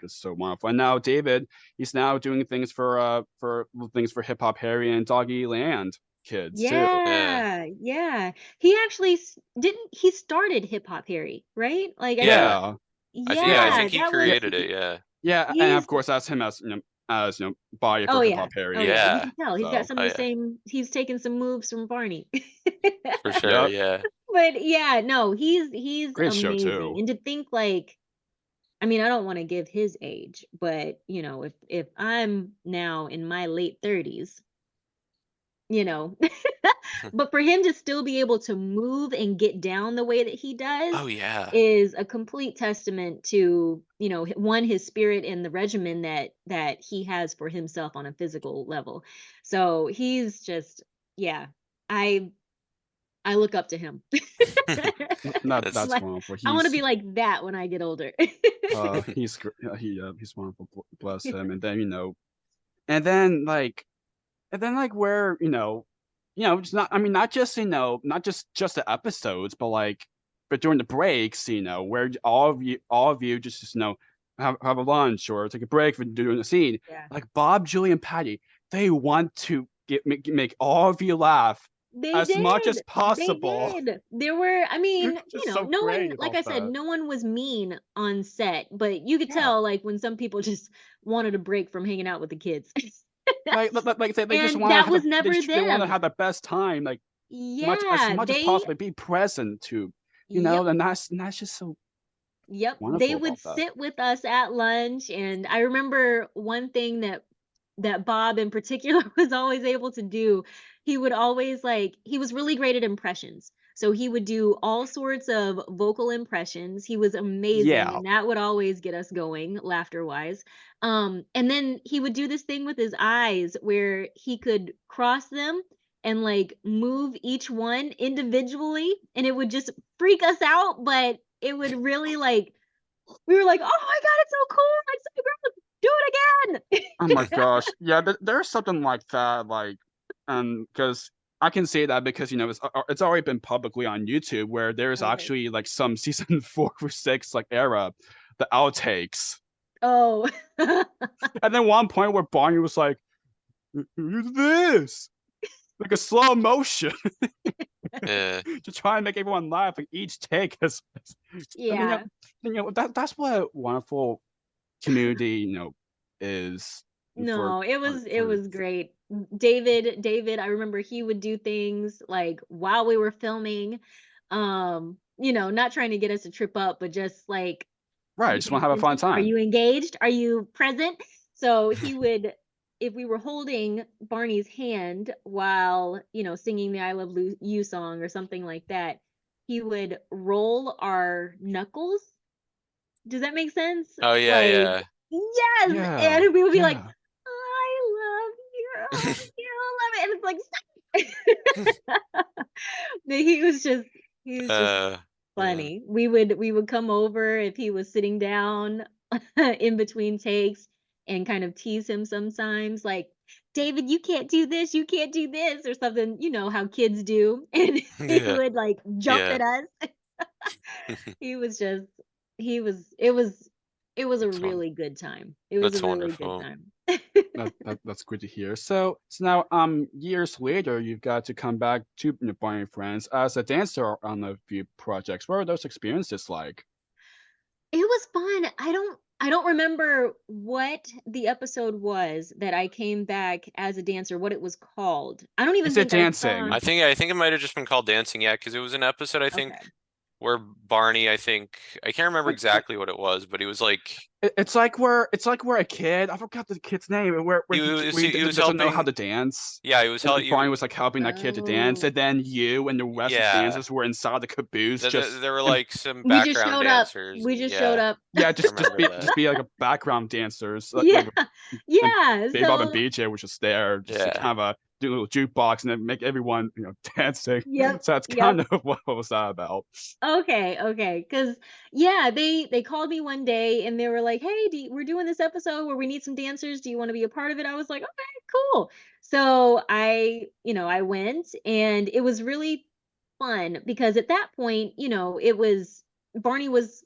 so wonderful. And now David, he's now doing things for Hip Hop Harry and Doggy Land kids too. Yeah. Yeah, yeah. He actually didn't he started Hip Hop Harry, right? Like I think, Yeah. Yeah. Yeah, I Yeah. yeah, think he that was created it. Yeah. Yeah, and of he's course that's him as body oh for Hip yeah. Hop Harry. Oh yeah, you Yeah. can tell he's got So some of Oh the yeah. same, he's taken some moves from Barney. For sure. yep, Yeah. But yeah, no, he's great show amazing. too. And to think like, I don't want to give his age, but if I'm now in my late 30s, you know, but for him to still be able to move and get down the way that he does Oh yeah. is a complete testament to, one, his spirit and the regimen that he has for himself on a physical level. So he's just, yeah, I I look up to him. That's That's Like, wonderful. I want to be like that when I get older. He's wonderful. Bless him. And then and then like where it's not. I mean, not just not just the episodes, but during the breaks, where all of you just have a lunch or take a break for doing the scene. Yeah. Like Bob, Julie, and Patty, they want to make all of you laugh They as much as did. They possible. did. There were, They're just so no one, great like about I said, that. no one was mean on set, but you could Yeah. tell like when some people just wanted a break from hanging out with the kids. They just And want to that have was never they want to them. have the best time, like Yeah, much as they possible, be present to, yep. and that's just so Yep, they wonderful would about that. sit with us at lunch, and I remember one thing that Bob in particular was always able to do. He would always he was really great at impressions. So he would do all sorts of vocal impressions. He was amazing, Yeah. and that would always get us going laughter-wise. And then he would do this thing with his eyes where he could cross them and move each one individually, and it would just freak us out, but it would really we were like, "Oh my god, it's so cool! Like, so girl, do it Oh my gosh. Yeah, there's something like that, because I can say that because it's already been publicly on YouTube where there's again." Okay. actually some season 4 or 6 era, the outtakes, Oh. and then one point where Barney was like, "Who's this?" Like a slow motion Yeah. to try and make everyone laugh. Like each take and Yeah. that's what wonderful community is for No, it was great. David, I remember he would do things while we were filming, not trying to get us to trip up, but just right. you Just want paying to have a fun attention? Are time. you engaged? Are you present? So he would, if we were holding Barney's hand while, singing the I Love You song or something like that, he would roll our knuckles. Does that make sense? Oh yeah, yeah. Yes, Yeah, and we would be like, yeah. "I love you, you love it," and it's like, he was just Man. funny. We would come over if he was sitting down in between takes and kind of tease him sometimes, like, "David, you can't do this, you can't do this," or something, you know how kids do, and he Yeah. would, jump Yeah. at us. He was just it was a That's really good time. It was a that's really good wonderful. time. That's good to hear. So now, years later, you've got to come back to Barney Friends as a dancer on a few projects. What are those experiences like? It was fun. I don't remember what the episode was that I came back as a dancer, what it was called. I don't even Is it think I saw. dancing? I think it might have just been called Dancing, yeah, because it was an episode I think Okay. where Barney, I can't remember And exactly what it was, but he was like it's like where a kid, I forgot the kid's name, he was he he was doesn't know how helping. to dance. Yeah, he was And you. Barney was like helping that kid to dance, Oh. and then you and the rest of the Yeah, dancers were inside the caboose, there were and like some We just background showed up. dancers, We and just showed yeah, up. yeah, I remember that. just be like a background dancers, Yeah. and Yeah. Bob and So, BJ was just there, just to Yeah, kind of do a little jukebox and then make everyone dancing. yep. So that's Yep. kind of what was that about. Okay. Because yeah, they called me one day and they were like, "Hey, we're doing this episode where we need some dancers. Do you want to be a part of it?" I was like, "Okay, cool." So I went, and it was really fun because at that point, Barney was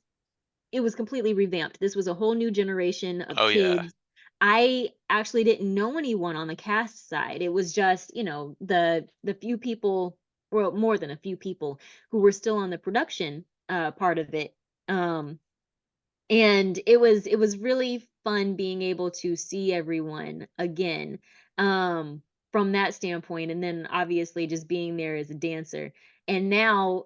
it was completely revamped. This was a whole new generation of oh yeah, kids. I actually didn't know anyone on the cast side. It was just, the few people, well, more than a few people who were still on the production part of it. Um, and it was really fun being able to see everyone again, um from that standpoint, and then obviously just being there as a dancer. And now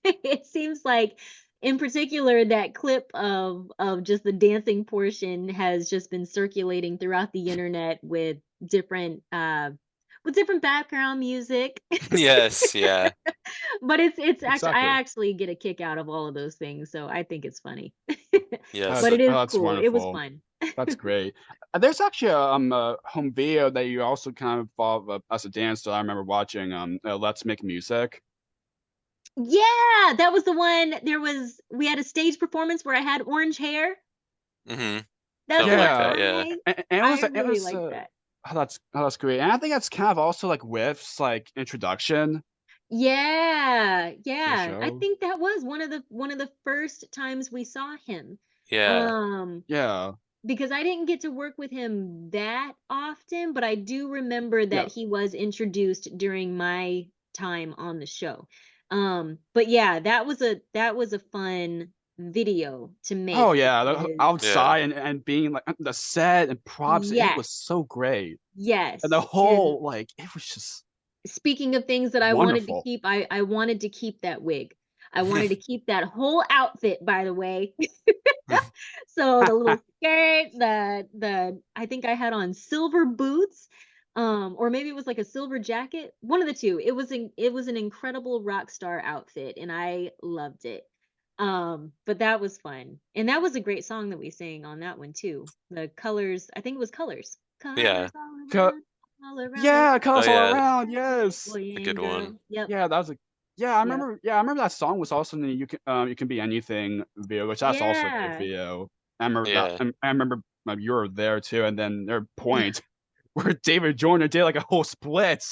it seems like, in particular, that clip of just the dancing portion has just been circulating throughout the internet with different background music. yes, yeah, But it's actually, I Exactly. actually get a kick out of all of those things, so I think it's funny. yes. But it is That's cool. It was wonderful. fun. That's great. There's actually a home video that you also kind of involve as a dancer. I remember watching Let's Make Music. Yeah, that was the one. We had a stage performance where I had orange hair. Mm-hmm. That's Something what like Yeah, that. Yeah. and I it really was like that. that's great. And I think that's kind of also like Whiff's introduction Yeah, to the yeah. I show. think that was one of the first times we saw him. Yeah. Um, Yeah, because I didn't get to work with him that often, but I do remember yeah. that he was introduced during my time on the show. But yeah, that was a fun video to Oh make yeah, because Yeah. outside and being like the set and props, it yes, was so great. Yes. And the whole like it was just Speaking of things that I wanted to wonderful. keep, I wanted to keep that wig. I wanted to keep that whole outfit, by the way. So the little skirt, the I think I had on silver boots, or maybe it was like a silver jacket. One of the two. It was an incredible rock star outfit, and I loved it. But that was fun, and that was a great song that we sang on that one too. The colors, I think it was colors. Yeah. Colors Co- all around the yeah, Oh colors all yeah, around. Yes. boy a good and one. girl. Yep. Yeah, that was a yeah. I Yep. remember. Yeah, I remember that song was also in the you can be anything video, which that's also a great Yeah. video. I remember that. Yeah. I remember you were there too, and then their point where David Joyner did like a whole split.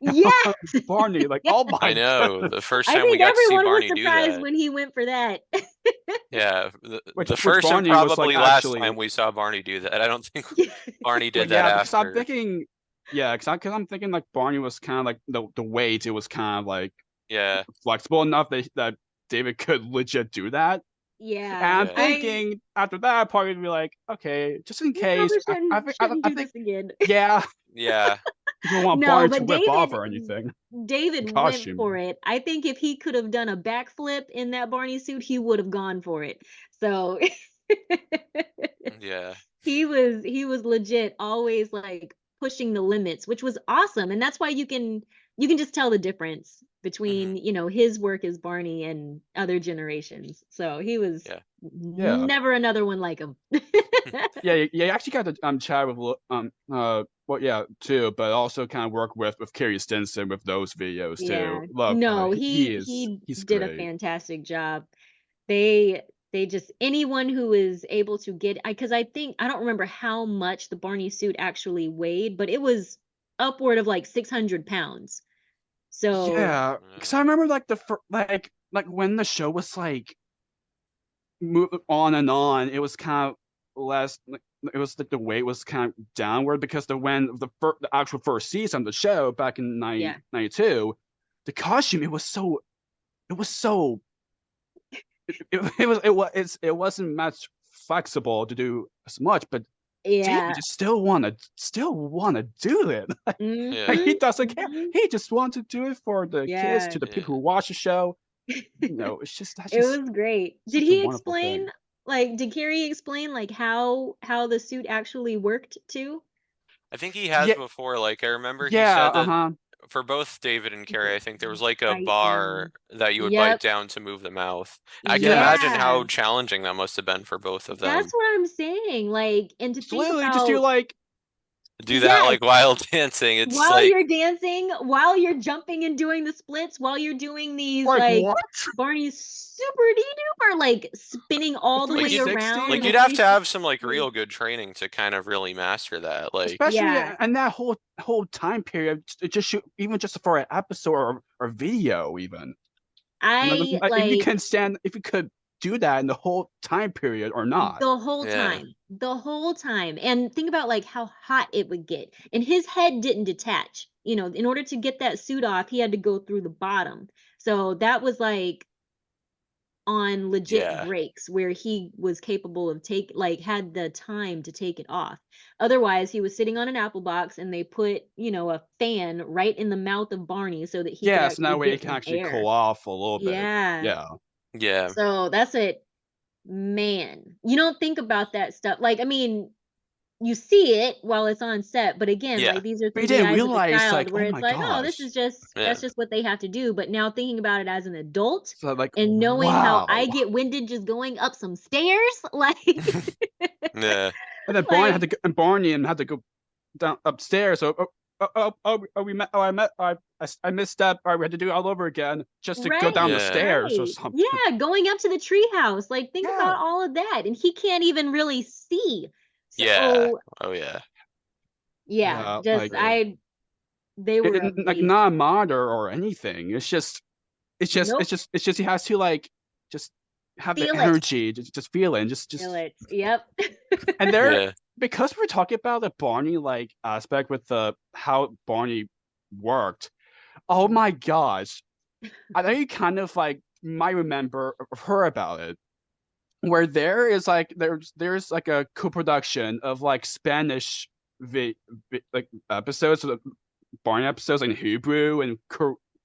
Yes. Barney, like, oh I my know. god. The first I time we think got to see everyone was Barney do surprised that. when he went for that. Yeah, the Which first and Barney was like probably last actually time we saw Barney do that. I don't think Barney well, did that yeah, because I'm after. thinking because I'm thinking like Barney was kind of like the weight, it was kind of like Yeah, flexible enough that David could legit do that. And Yeah. I'm yeah, thinking after that, probably be like, okay, just in We case, probably shouldn't I do think, this again. yeah, yeah, you don't want No, Barney to but whip off or anything. David went for Costume. it. I think if he could have done a backflip in that Barney suit, he would have gone for it. So yeah. he was legit always like pushing the limits, which was awesome. And that's why you can just tell the difference Hmm. between, his work as Barney and other generations. So he was Yeah. Yeah, never another one like him. yeah, you actually got to chat with well, yeah, too, but also kind of work with Kerry Stinson with those videos too. Yeah. Love, No, he's he did a great. fantastic job. They just anyone who is able to get because I think I don't remember how much the Barney suit actually weighed, but it was upward of like 600 pounds. So Yeah, because I remember like like when the show was like move on, it was kind of less. It was like the weight was kind of downward because the actual first season of the show back in yeah. 1992, the costume it was so it wasn't much flexible to do as much, but David Yeah. just still wanna do it. Like, Yeah. he Mhm. doesn't care. Mhm. He just wants to do it for the kids, Yeah. to the Yeah. people who watch the show. It's just that's It just was great. Did such a he wonderful explain thing. did Carrie explain like how the suit actually worked too? I think he has Yeah, before. Like I remember he yeah, said that uh-huh. for both David and You Carrie, could I think there was like a bite bar down. that you would bite Yep. down to move the mouth. I can Yeah. imagine Yeah. how challenging that must have been for both of That's them. what I'm saying. Like, and to So think literally just do about, like Do that yes, like while dancing. It's while like you're dancing, while you're jumping and doing the splits, while you're doing these like what? Barney's super dee duper, like spinning all the way around $360? in like a you'd have to have some like 360. real good training to kind of really master that. Like Especially Yeah. in that whole time period, it just shoot even just for an episode or video even. I like If you could do that in the whole time period or not. the whole yeah, time. The whole time. And think about like how hot it would get. And his head didn't detach. In order to get that suit off, he had to go through the bottom. So that was like on legit yeah, breaks where he was capable of had the time to take it off. Otherwise, he was sitting on an apple box and they put, a fan right in the mouth of Barney so that he could Yeah, so actually that way get it can some actually cool air. off a little bit. Yeah. Yeah. yeah, So that's it. Man, you don't think about that stuff. Like, I mean, you see it while it's on set, but again, yeah, like these are But you through the didn't eyes of a realize child like, where oh it's my like, oh, this gosh. is just yeah, that's just what they have to do. But now thinking about it as an adult So like, and knowing how I wow. get winded just going up some stairs, like yeah, And then like Barney had to go down upstairs. So we met. I missed that. We had to do it all over again just to go down the right, yeah, stairs or right. something. Yeah, going up to the treehouse. Like think Yeah, about all of that. And he can't even really see. yeah. So Oh yeah, yeah, yeah. just Like they were like amazing. not a monitor or anything. Nope. It's just he has to like just have the Feel it. energy, just feel it, and Feel just it. Yep. and there yeah, because we're talking about the Barney like aspect with the how Barney worked. Oh my gosh, I know you kind of like might remember or heard about it, where there's like a co-production of like Spanish like episodes of the Barney episodes in Hebrew and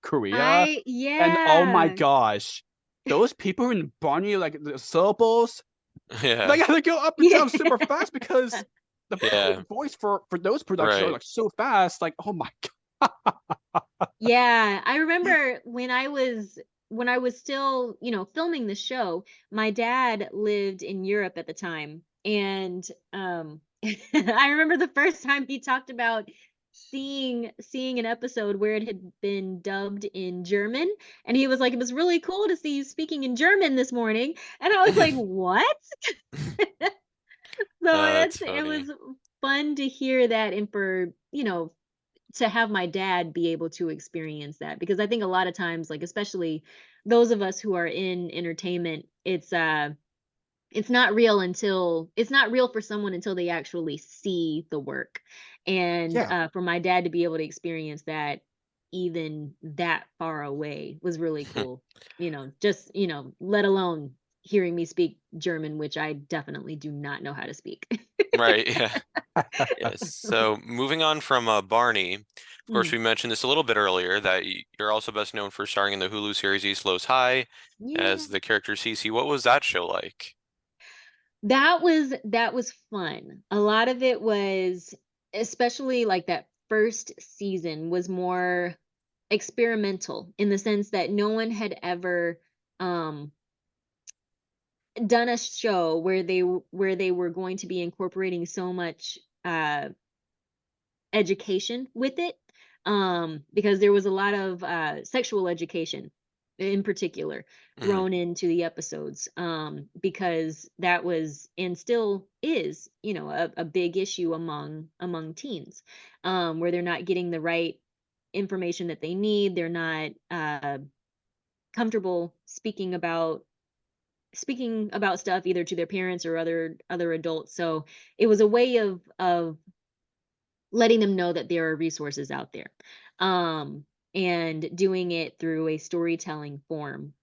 Korea, and oh my Yeah. gosh, those people in Barney, like the syllables, Yeah. they gotta go up and Yeah. down super fast because the Yeah. voice for those productions are Right. like so fast. Like, oh my Yeah, I remember when I was still, filming the show, my dad lived in Europe at the time. And I remember the first time he talked about seeing an episode where it had been dubbed in German, and he was like, it was really cool to see you speaking in German this morning. And I was like, what? So That's it funny. was fun to hear that, and for, to have my dad be able to experience that, because I think a lot of times, like, especially those of us who are in entertainment, it's not real for someone until they actually see the work. And yeah. for my dad to be able to experience that even that far away was really cool. Just, let alone hearing me speak German, which I definitely do not know how to speak. Right. Yeah. Yes. So moving on from Barney, of course, Mm, we mentioned this a little bit earlier that you're also best known for starring in the Hulu series East Los High yeah. as the character Ceci. What was that show like? That was fun. A lot of it was, especially like that first season, was more experimental, in the sense that no one had ever um done a show where they were going to be incorporating so much uh education with it, because there was a lot of sexual education in particular Hmm. thrown into the episodes, because that was, and still is, a big issue among teens, where they're not getting the right information that they need. They're not comfortable speaking about stuff, either to their parents or other adults. So it was a way of letting them know that there are resources out there, um, and doing it through a storytelling form,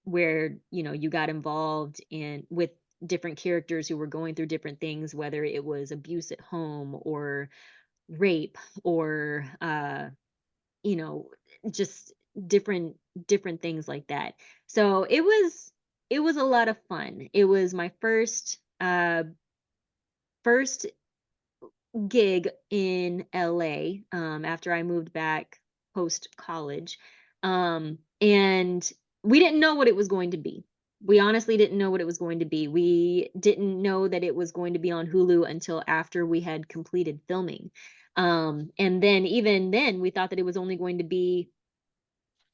where you got involved in with different characters who were going through different things, whether it was abuse at home or rape, or you know just different different things like that. So it was a lot of fun. It was my first gig in LA, after I moved back post college. And we didn't know what it was going to be. We honestly didn't know what it was going to be. We didn't know that it was going to be on Hulu until after we had completed filming. And then, even then, we thought that it was only going to be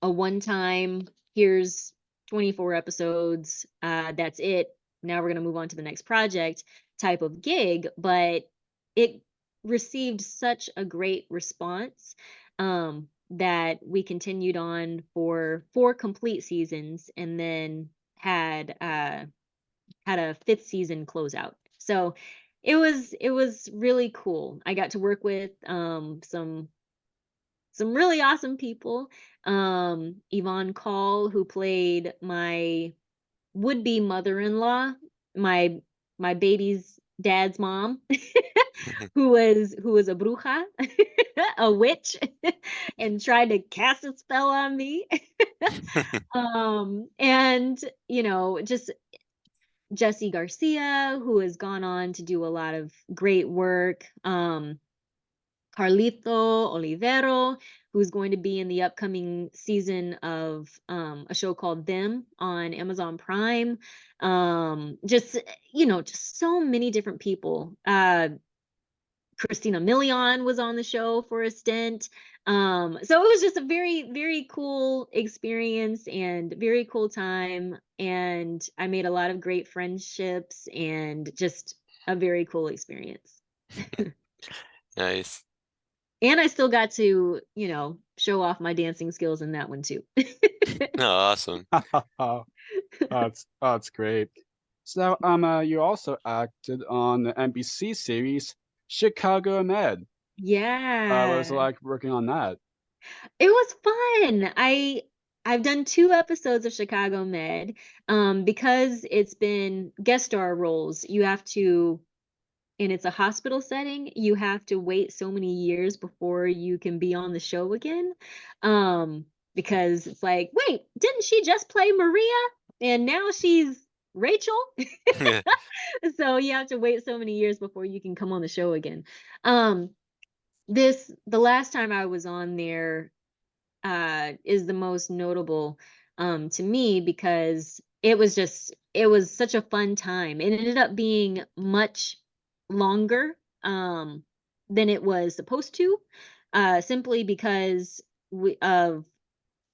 a one time, here's 24 episodes, that's it. Now we're going to move on to the next project type of gig. But it received such a great response, that we continued on for 4 complete seasons, and then had a fifth season closeout. So it was really cool. I got to work with some really awesome people. Yvonne Call, who played my would-be mother-in-law, my my baby's dad's mom, who was a bruja, a witch, and tried to cast a spell on me. And just Jesse Garcia, who has gone on to do a lot of great work. Carlito Olivero, who's going to be in the upcoming season of a show called Them on Amazon Prime. Just so many different people. Christina Milian was on the show for a stint. So it was just a very, very cool experience and very cool time. And I made a lot of great friendships, and just a very cool experience. Nice. And I still got to, show off my dancing skills in that one too. No, awesome. That's great. So you also acted on the NBC series Chicago Med. I was Yeah. like working on that. It was fun. I've done 2 episodes of Chicago Med. Because it's been guest star roles, you have to and it's a hospital setting, you have to wait so many years before you can be on the show again. Because it's like, wait, didn't she just play Maria? And now she's Rachel? So you have to wait so many years before you can come on the show again. The last time I was on there is the most notable to me, because it was such a fun time. It ended up being much longer than it was supposed to, simply because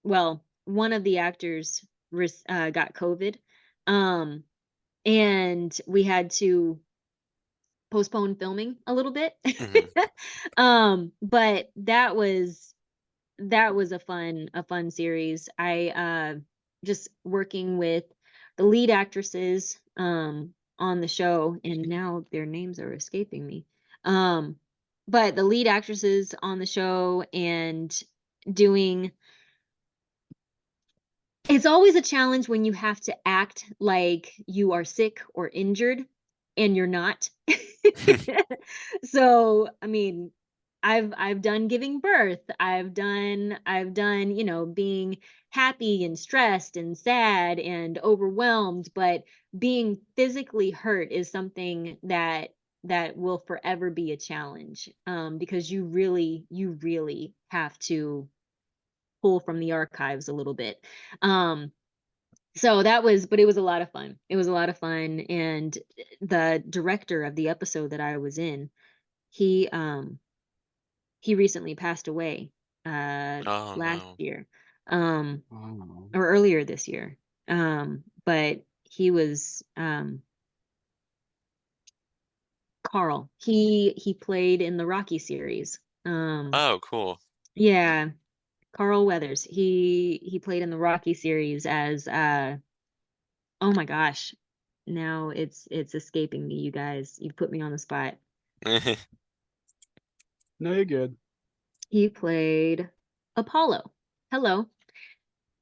one of the actors got COVID, um, and we had to postpone filming a little bit. Mhm. But that was a fun series. I just working with the lead actresses on the show, and now their names are escaping me. But the lead actresses on the show, and doing it's always a challenge when you have to act like you are sick or injured and you're not. So, I mean, I've done giving birth. I've done, being happy and stressed and sad and overwhelmed, but being physically hurt is something that will forever be a challenge, because you really have to pull from the archives a little bit. But it was a lot of fun. It was a lot of fun. And the director of the episode that I was in, he recently passed away Oh last no. year, Oh. or earlier this year. But he was Carl. He played in the Rocky series. Oh, cool. Yeah, Carl Weathers. He played in the Rocky series as oh my gosh. Now it's escaping me, you guys. You put me on the spot. No, you're good. He played Apollo. Hello.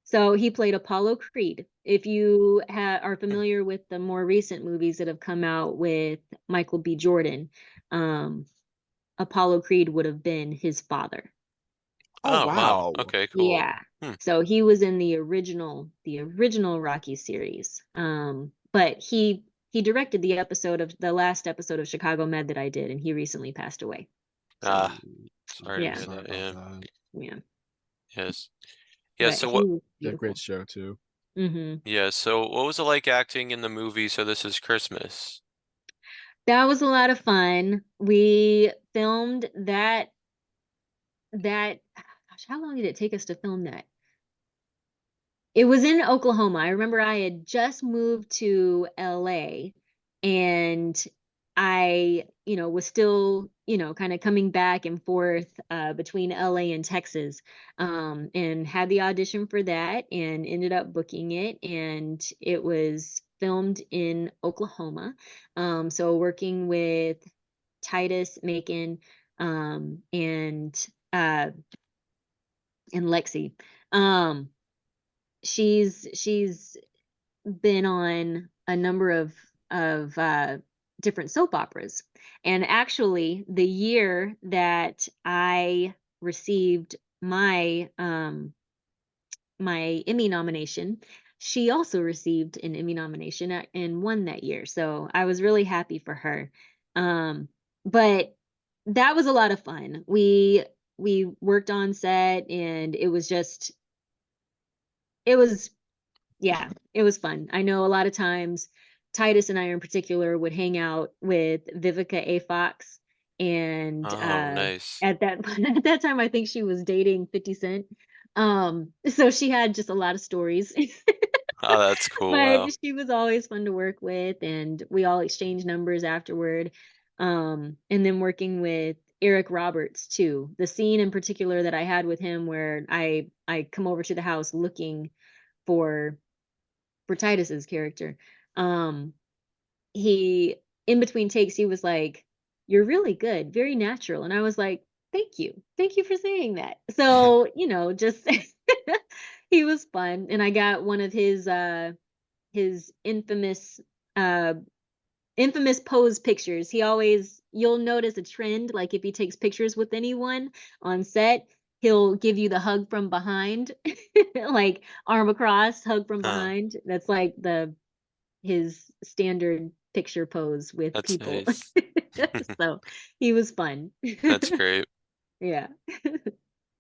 So he played Apollo Creed. If you are familiar with the more recent movies that have come out with Michael B. Jordan, um, Apollo Creed would have been his father. Oh, Oh wow. wow. Okay, cool. Yeah. Hmm. So he was in the original Rocky series. But he directed the last episode of Chicago Med that I did, and he recently passed away. So Ah, Mm, sorry to yeah, hear sorry that. about Yeah. that. yeah. Yes. Yeah, But so he what was Yeah, great beautiful. show too. yeah, so what was it like acting in the movie So This Is Christmas? That was a lot of fun. We filmed that gosh, how long did it take us to film that? It was in Oklahoma. I remember I had just moved to LA, and I, was still, kind of coming back and forth between LA and Texas, and had the audition for that and ended up booking it. And it was filmed in Oklahoma. So working with Titus, Macon, uh, and Lexi. Um, she's been on a number of different soap operas. And actually, the year that I received my Emmy nomination, she also received an Emmy nomination and won that year. So I was really happy for her. But that was a lot of fun. We worked on set, and it was yeah, it was fun. I know a lot of times Titus and I in particular would hang out with Vivica A. Fox, and Oh, nice. at that at that time I think she was dating 50 Cent. So she had just a lot of stories. Oh, that's cool. But Wow. she was always fun to work with, and we all exchanged numbers afterward. And then working with Eric Roberts too. The scene in particular that I had with him, where I come over to the house looking for Titus's character. Um, he in between takes, he was like, "You're really good, very natural," and I was like, thank you for saying that. So just he was fun, and I got one of his infamous uh infamous pose pictures. You'll notice a trend, like if he takes pictures with anyone on set, he'll give you the hug from behind, like arm across, hug from Huh. behind. That's like his standard picture pose with That's people. nice. So he was fun. That's great. Yeah.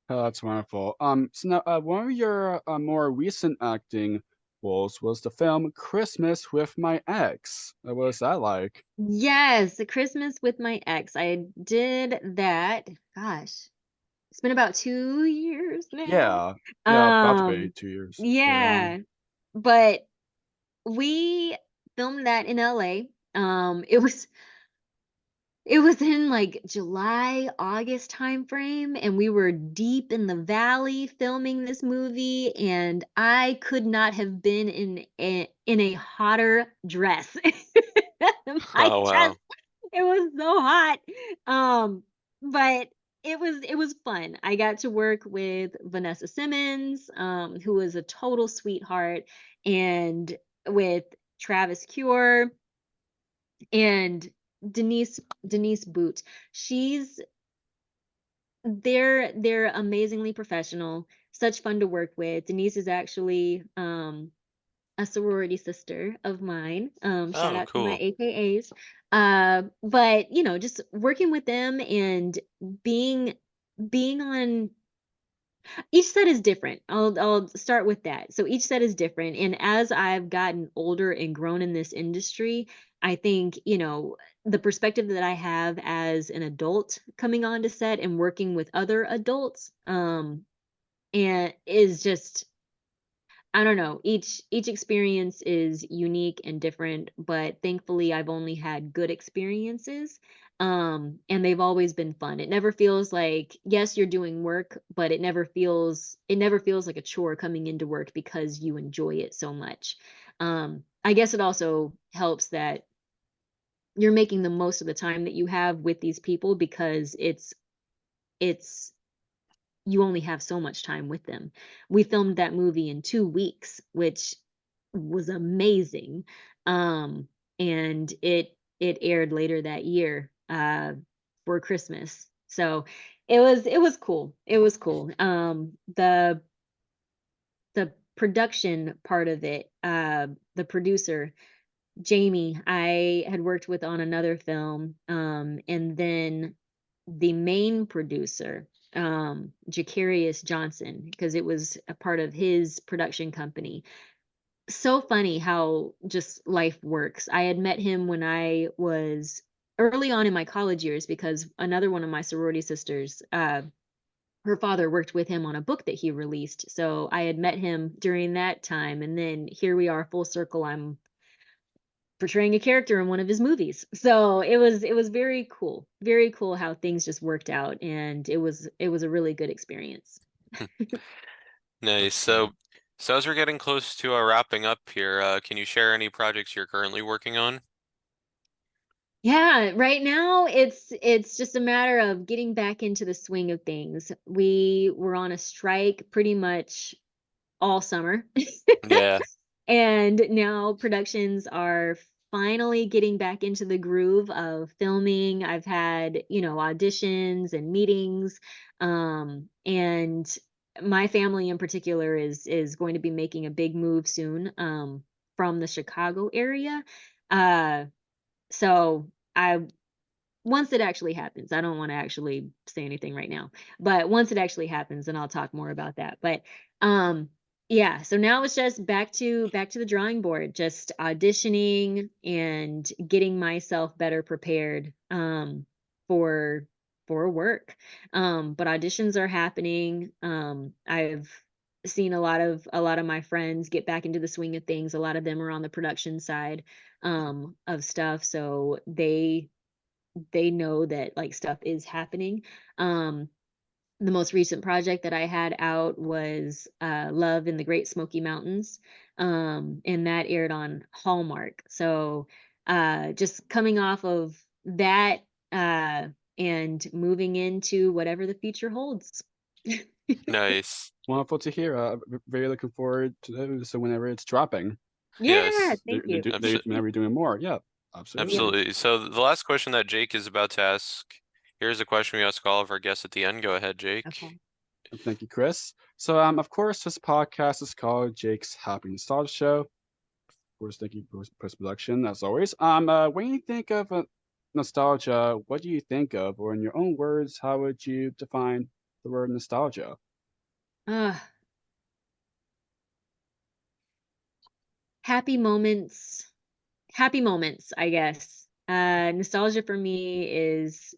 Oh, that's wonderful. So now, one of your more recent acting roles was the film Christmas with My Ex. What was that like? Yes, the Christmas with my ex. I did that. Gosh, it's been about 2 years now. Yeah, yeah, about to be 2 years. Very long. Yeah, but we filmed that in LA. It was in like July, August timeframe, and we were deep in the valley filming this movie, and I could not have been in a hotter dress. My Oh dress, wow. it was so hot. But it was fun. I got to work with Vanessa Simmons, who was a total sweetheart, and with Travis Cure and Denise Boot. She's they're amazingly professional, such fun to work with. Denise is actually a sorority sister of mine. Shout Oh, out to my cool. AKAs. But just working with them and being being on each set is different. I'll start with that. So each set is different, and as I've gotten older and grown in this industry, I think, the perspective that I have as an adult coming onto set and working with other adults, and is just, I don't know. Each experience is unique and different, but thankfully I've only had good experiences. And they've always been fun. It never feels like, yes, you're doing work, but it never feels like a chore coming into work because you enjoy it so much. I guess it also helps that you're making the most of the time that you have with these people, because it's you only have so much time with them. We filmed that movie in 2 weeks, which was amazing. Um, and it aired later that year, for Christmas. So it was cool. It was cool. The production part of it, the producer, Jamie, I had worked with on another film, and then the main producer, Jacarius Johnson, because it was a part of his production company. So funny how just life works. I had met him when I was early on in my college years, because another one of my sorority sisters, her father worked with him on a book that he released. So I had met him during that time, and then here we are full circle. I'm portraying a character in one of his movies. So it was very cool. Very cool how things just worked out, and it was a really good experience. Nice. So as we're getting close to wrapping up here, can you share any projects you're currently working on? Yeah, right now it's just a matter of getting back into the swing of things. We were on a strike pretty much all summer. Yeah. And now productions are finally getting back into the groove of filming. I've had, auditions and meetings. And my family in particular is going to be making a big move soon, from the Chicago area. Uh, so I once it actually happens, I don't want to actually say anything right now, but once it actually happens, then I'll talk more about that. But um yeah, so now it's just back to the drawing board, just auditioning and getting myself better prepared, for work. But auditions are happening. I've seen a lot of my friends get back into the swing of things. A lot of them are on the production side, of stuff, so they know that like stuff is happening. Um, the most recent project that I had out was, Love in the Great Smoky Mountains, and that aired on Hallmark. So, just coming off of that, and moving into whatever the future holds. Nice. Wonderful to hear. Very looking forward to those. So whenever it's dropping, Yeah, Yes. thank you. I'm sure. whenever you're doing more, yeah. Absolutely. So the last question that Jake is about to ask, here's a question we ask all of our guests at the end. Go ahead, Jake. Okay. Thank you, Chris. So, of course, this podcast is called Jake's Happy Nostalgia Show. Of course, thank you for post-production, as always. When you think of nostalgia, what do you think of? Or in your own words, how would you define the word nostalgia? Happy moments, I guess. Nostalgia for me is,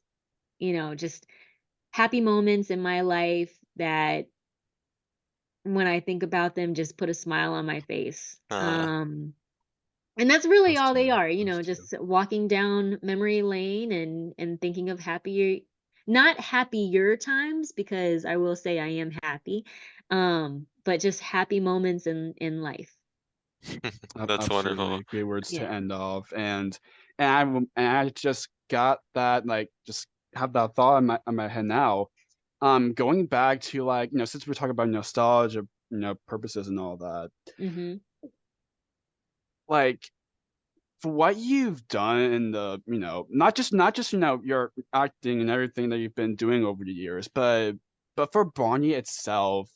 just happy moments in my life that when I think about them, just put a smile on my face. And that's really Us all they too. are, Us too. just walking down memory lane and thinking of not happier times, because I will say I am happy, but just happy moments in life. That's wonderful. Absolutely, great words to Yeah. end off. And I just got that, like, just have that thought in my head now. Going back to, like, since we're talking about nostalgia, purposes and all that, Mm-hmm. like, for what you've done in the, not just your acting and everything that you've been doing over the years, but for Barney itself,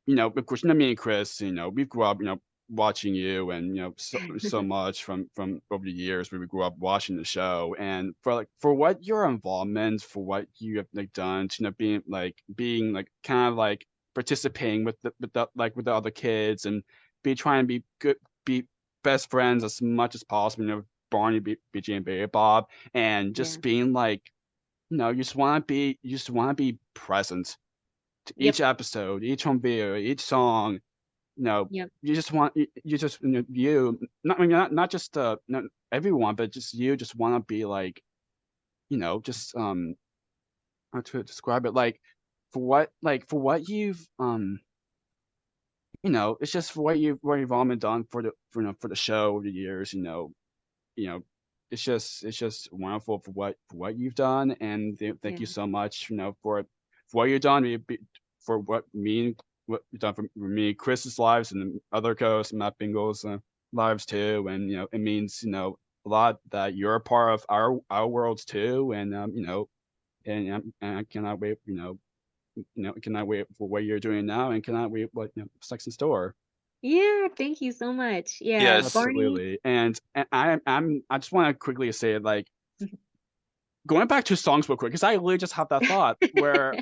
of course, me and Chris, we grew up, watching you, and so much from over the years where we grew up watching the show, and for what your involvement, for what you have, like, done to, being like kind of like participating with the other kids, and trying to be good, be best friends as much as possible, Barney, BJ, and Barry Bob, and Yeah. just being like, you just want to be present to Yep. each episode, each home video, each song. Yep. You just want, you just, not, I mean, not just not everyone, but just you just want to be like, just how to describe it, like, for what you've it's just for what you've all been done for the show over the years. You know, it's just wonderful for what you've done, and thank you Yeah. so much, for what you've done, for what you've done for me, Chris's lives, and the other co-hosts, Matt Bingle's lives too, and it means a lot that you're a part of our worlds too, and and I cannot wait, cannot wait for what you're doing now, and cannot wait what's next in store. Yeah. Thank you so much. Yeah. Yes. Barney. Absolutely. And I just want to quickly say, like, going back to songs real quick, because I literally just have that thought where,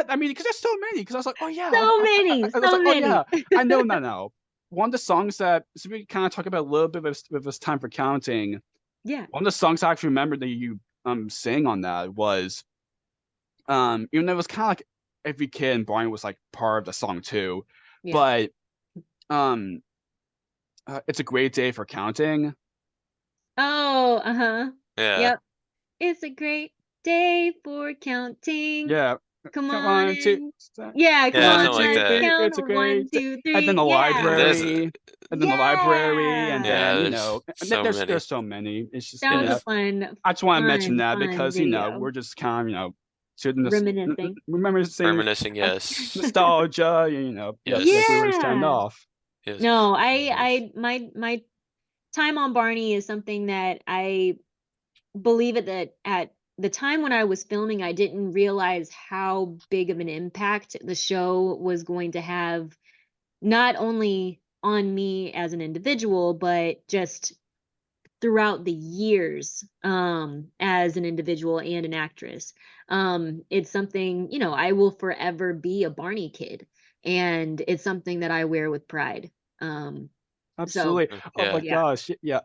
I mean, because there's so many, because I was like, oh yeah, So many. I was So like, oh many. yeah, I know now. One of the songs that, so we kind of talk about a little bit with this time for counting. Yeah. One of the songs I actually remember that you sang on that was, even though it was kind of like every kid and Brian was like part of the song too, Yeah. but it's a great day for counting. Oh, uh-huh. Yeah. Yep. It's a great day for counting. Yeah. Come Come on on, in. Yeah, come Yeah, on, something like let's that. count. it's a 1, great. 2, And 3. then the Yeah. There's library, and then the library, and yeah, then there's and so there's many. so many. It's just, That was a Yes. I just want to mention that fun because video. we're just kind of shooting this. Reminiscing. Remember saying Reminiscing, yes. nostalgia, Yes. like we were just turned Yeah. off. Yes. No, Yes. my time on Barney is something that I believe at the time when I was filming, I didn't realize how big of an impact the show was going to have, not only on me as an individual, but just throughout the years, as an individual and an actress. It's something, I will forever be a Barney kid, and it's something that I wear with pride. So Absolutely. Oh my Yeah. yeah. gosh. Yeah.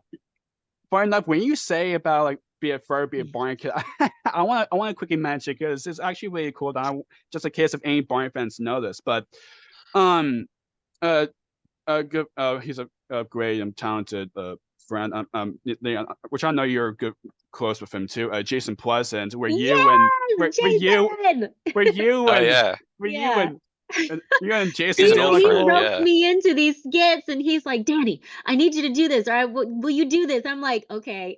Funny enough, when you say about, like, be a fur, be a Barney kid, I want to quickly mention, because it's actually really cool that just in case if any Barney fans know this, but um uh good, he's a great and talented friend, which I know you're good close with him too, Jason Pleasant, where you and Yes, Jason. where you Oh and yeah. where Yeah. you and Jason He's an did, old like, a He friend, whole. roped yeah. me into these skits, and he's like, Danny, I need you to do this, or will you do this? I'm like, okay.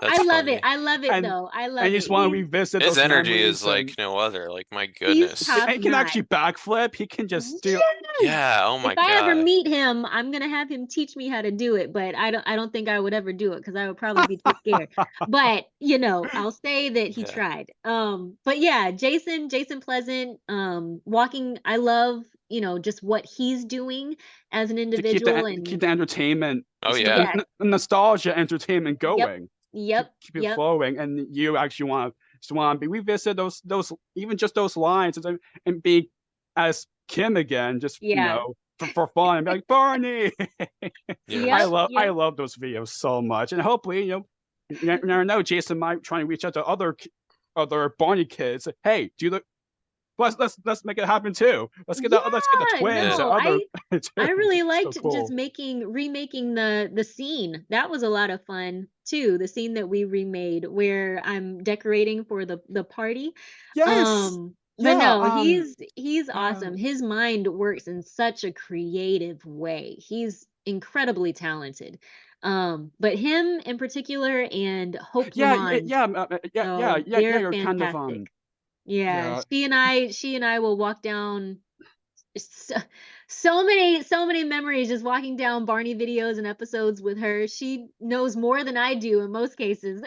That's I love funny. it. I love it, And- though. I love And it. you just want to He's- revisit His those energy memories is like and- no other. Like my He's goodness. top and he can notch. actually backflip. He can just do. Yes! Yeah. Oh my If I ever gosh. meet him, I'm gonna have him teach me how to do it, but I don't think I would ever do it because I would probably be too scared. But I'll say that he Yeah. tried. But yeah, Jason Pleasant, walking, I love, just what he's doing as an To individual keep the entertainment, Oh the yeah. nostalgia entertainment going. Yep. Keep it flowing, and you actually want to be revisit those even just those lines and be as Kim again, just Yeah. for fun and be like Barney. Yes. I love those videos so much, and hopefully you never know, Jason might try and reach out to other Barney kids. Hey, do you look? Let's make it happen too. Let's get the twins. No, I really liked so cool. just remaking the scene. That was a lot of fun too. The scene that we remade where I'm decorating for the party. Yes. But Yeah, no, he's awesome. His mind works in such a creative way. He's incredibly talented. But him in particular and Hope Lamont, they're they're kind of fantastic. Yeah, she and I will walk down so many memories just walking down Barney videos and episodes with her. She knows more than I do in most cases.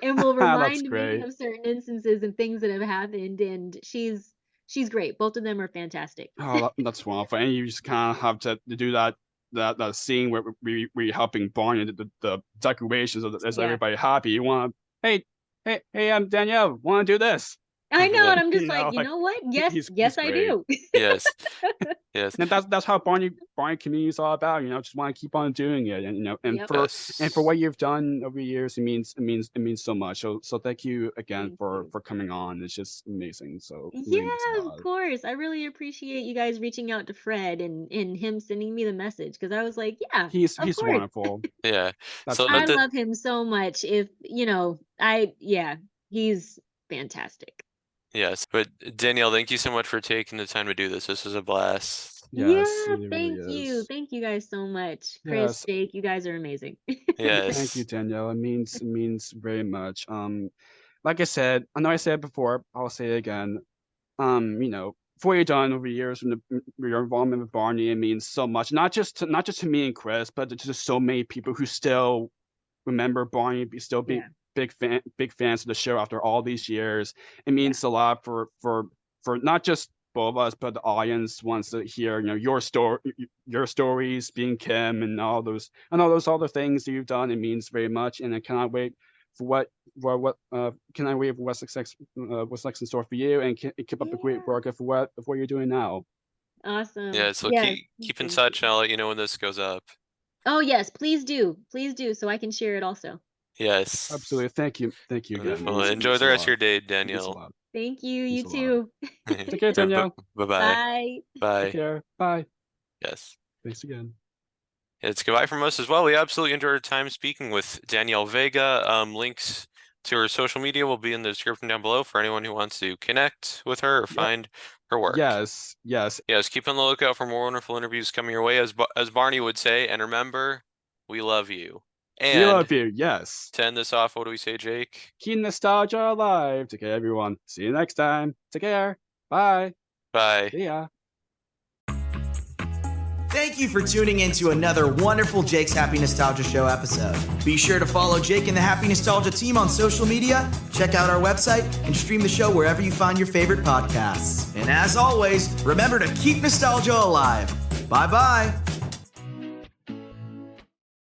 And will remind me of certain instances and things that have happened, and she's great. Both of them are fantastic. Oh, that's wonderful. And you just kind of have to do that scene where we're helping Barney the decorations as everybody happy. You want to, hey, Danielle, want to do this? I know, and I'm just you know what? Yes, he's I great. do. Yes. And that's how Barney community is all about. Just want to keep on doing it, and for what you've done over the years, it means so much. So thank you again for coming on. It's just amazing. So yeah, of course. I really appreciate you guys reaching out to Fred and him sending me the message, because I was like, yeah, he's of course. wonderful. Yeah. So I love him so much. He's fantastic. Yes, but Danielle, thank you so much for taking the time to do this. This was a blast. Yes, thank you. Thank you guys so much. Chris, Jake, you guys are amazing. Yes. Thank you, Danielle. It means very much. Like I said, I know I said it before, I'll say it again. For what you've done over the years from your involvement with Barney, it means so much. Not just to me and Chris, but to just so many people who still remember Barney, still be big fans of the show after all these years. It means a lot for not just both of us, but the audience wants to hear your stories, being Kim, and all those other things that you've done. It means very much, and I cannot wait for what's next in store for you, and keep up the great work of what you're doing now. Awesome. Yeah, so keep in touch, and I'll let you know when this goes up. Oh yes, please do, so I can share it also. Yes. Absolutely. Thank you again. Well, enjoy the rest of your day, Danielle. Thank you. You too. Take care, Danielle. Bye-bye. Bye. Bye. Take care. Bye. Yes. Thanks again. It's goodbye from us as well. We absolutely enjoyed our time speaking with Danielle Vega. Links to her social media will be in the description down below for anyone who wants to connect with her or find her work. Yes. Keep on the lookout for more wonderful interviews coming your way, as Barney would say. And remember, we love you. And we love you. Yes. To end this off, what do we say, Jake? Keep nostalgia alive. Take care, everyone. See you next time. Take care. Bye. Bye. See ya. Thank you for tuning in to another wonderful Jake's Happy Nostalgia Show episode. Be sure to follow Jake and the Happy Nostalgia team on social media, check out our website, and stream the show wherever you find your favorite podcasts. And as always, remember to keep nostalgia alive. Bye-bye.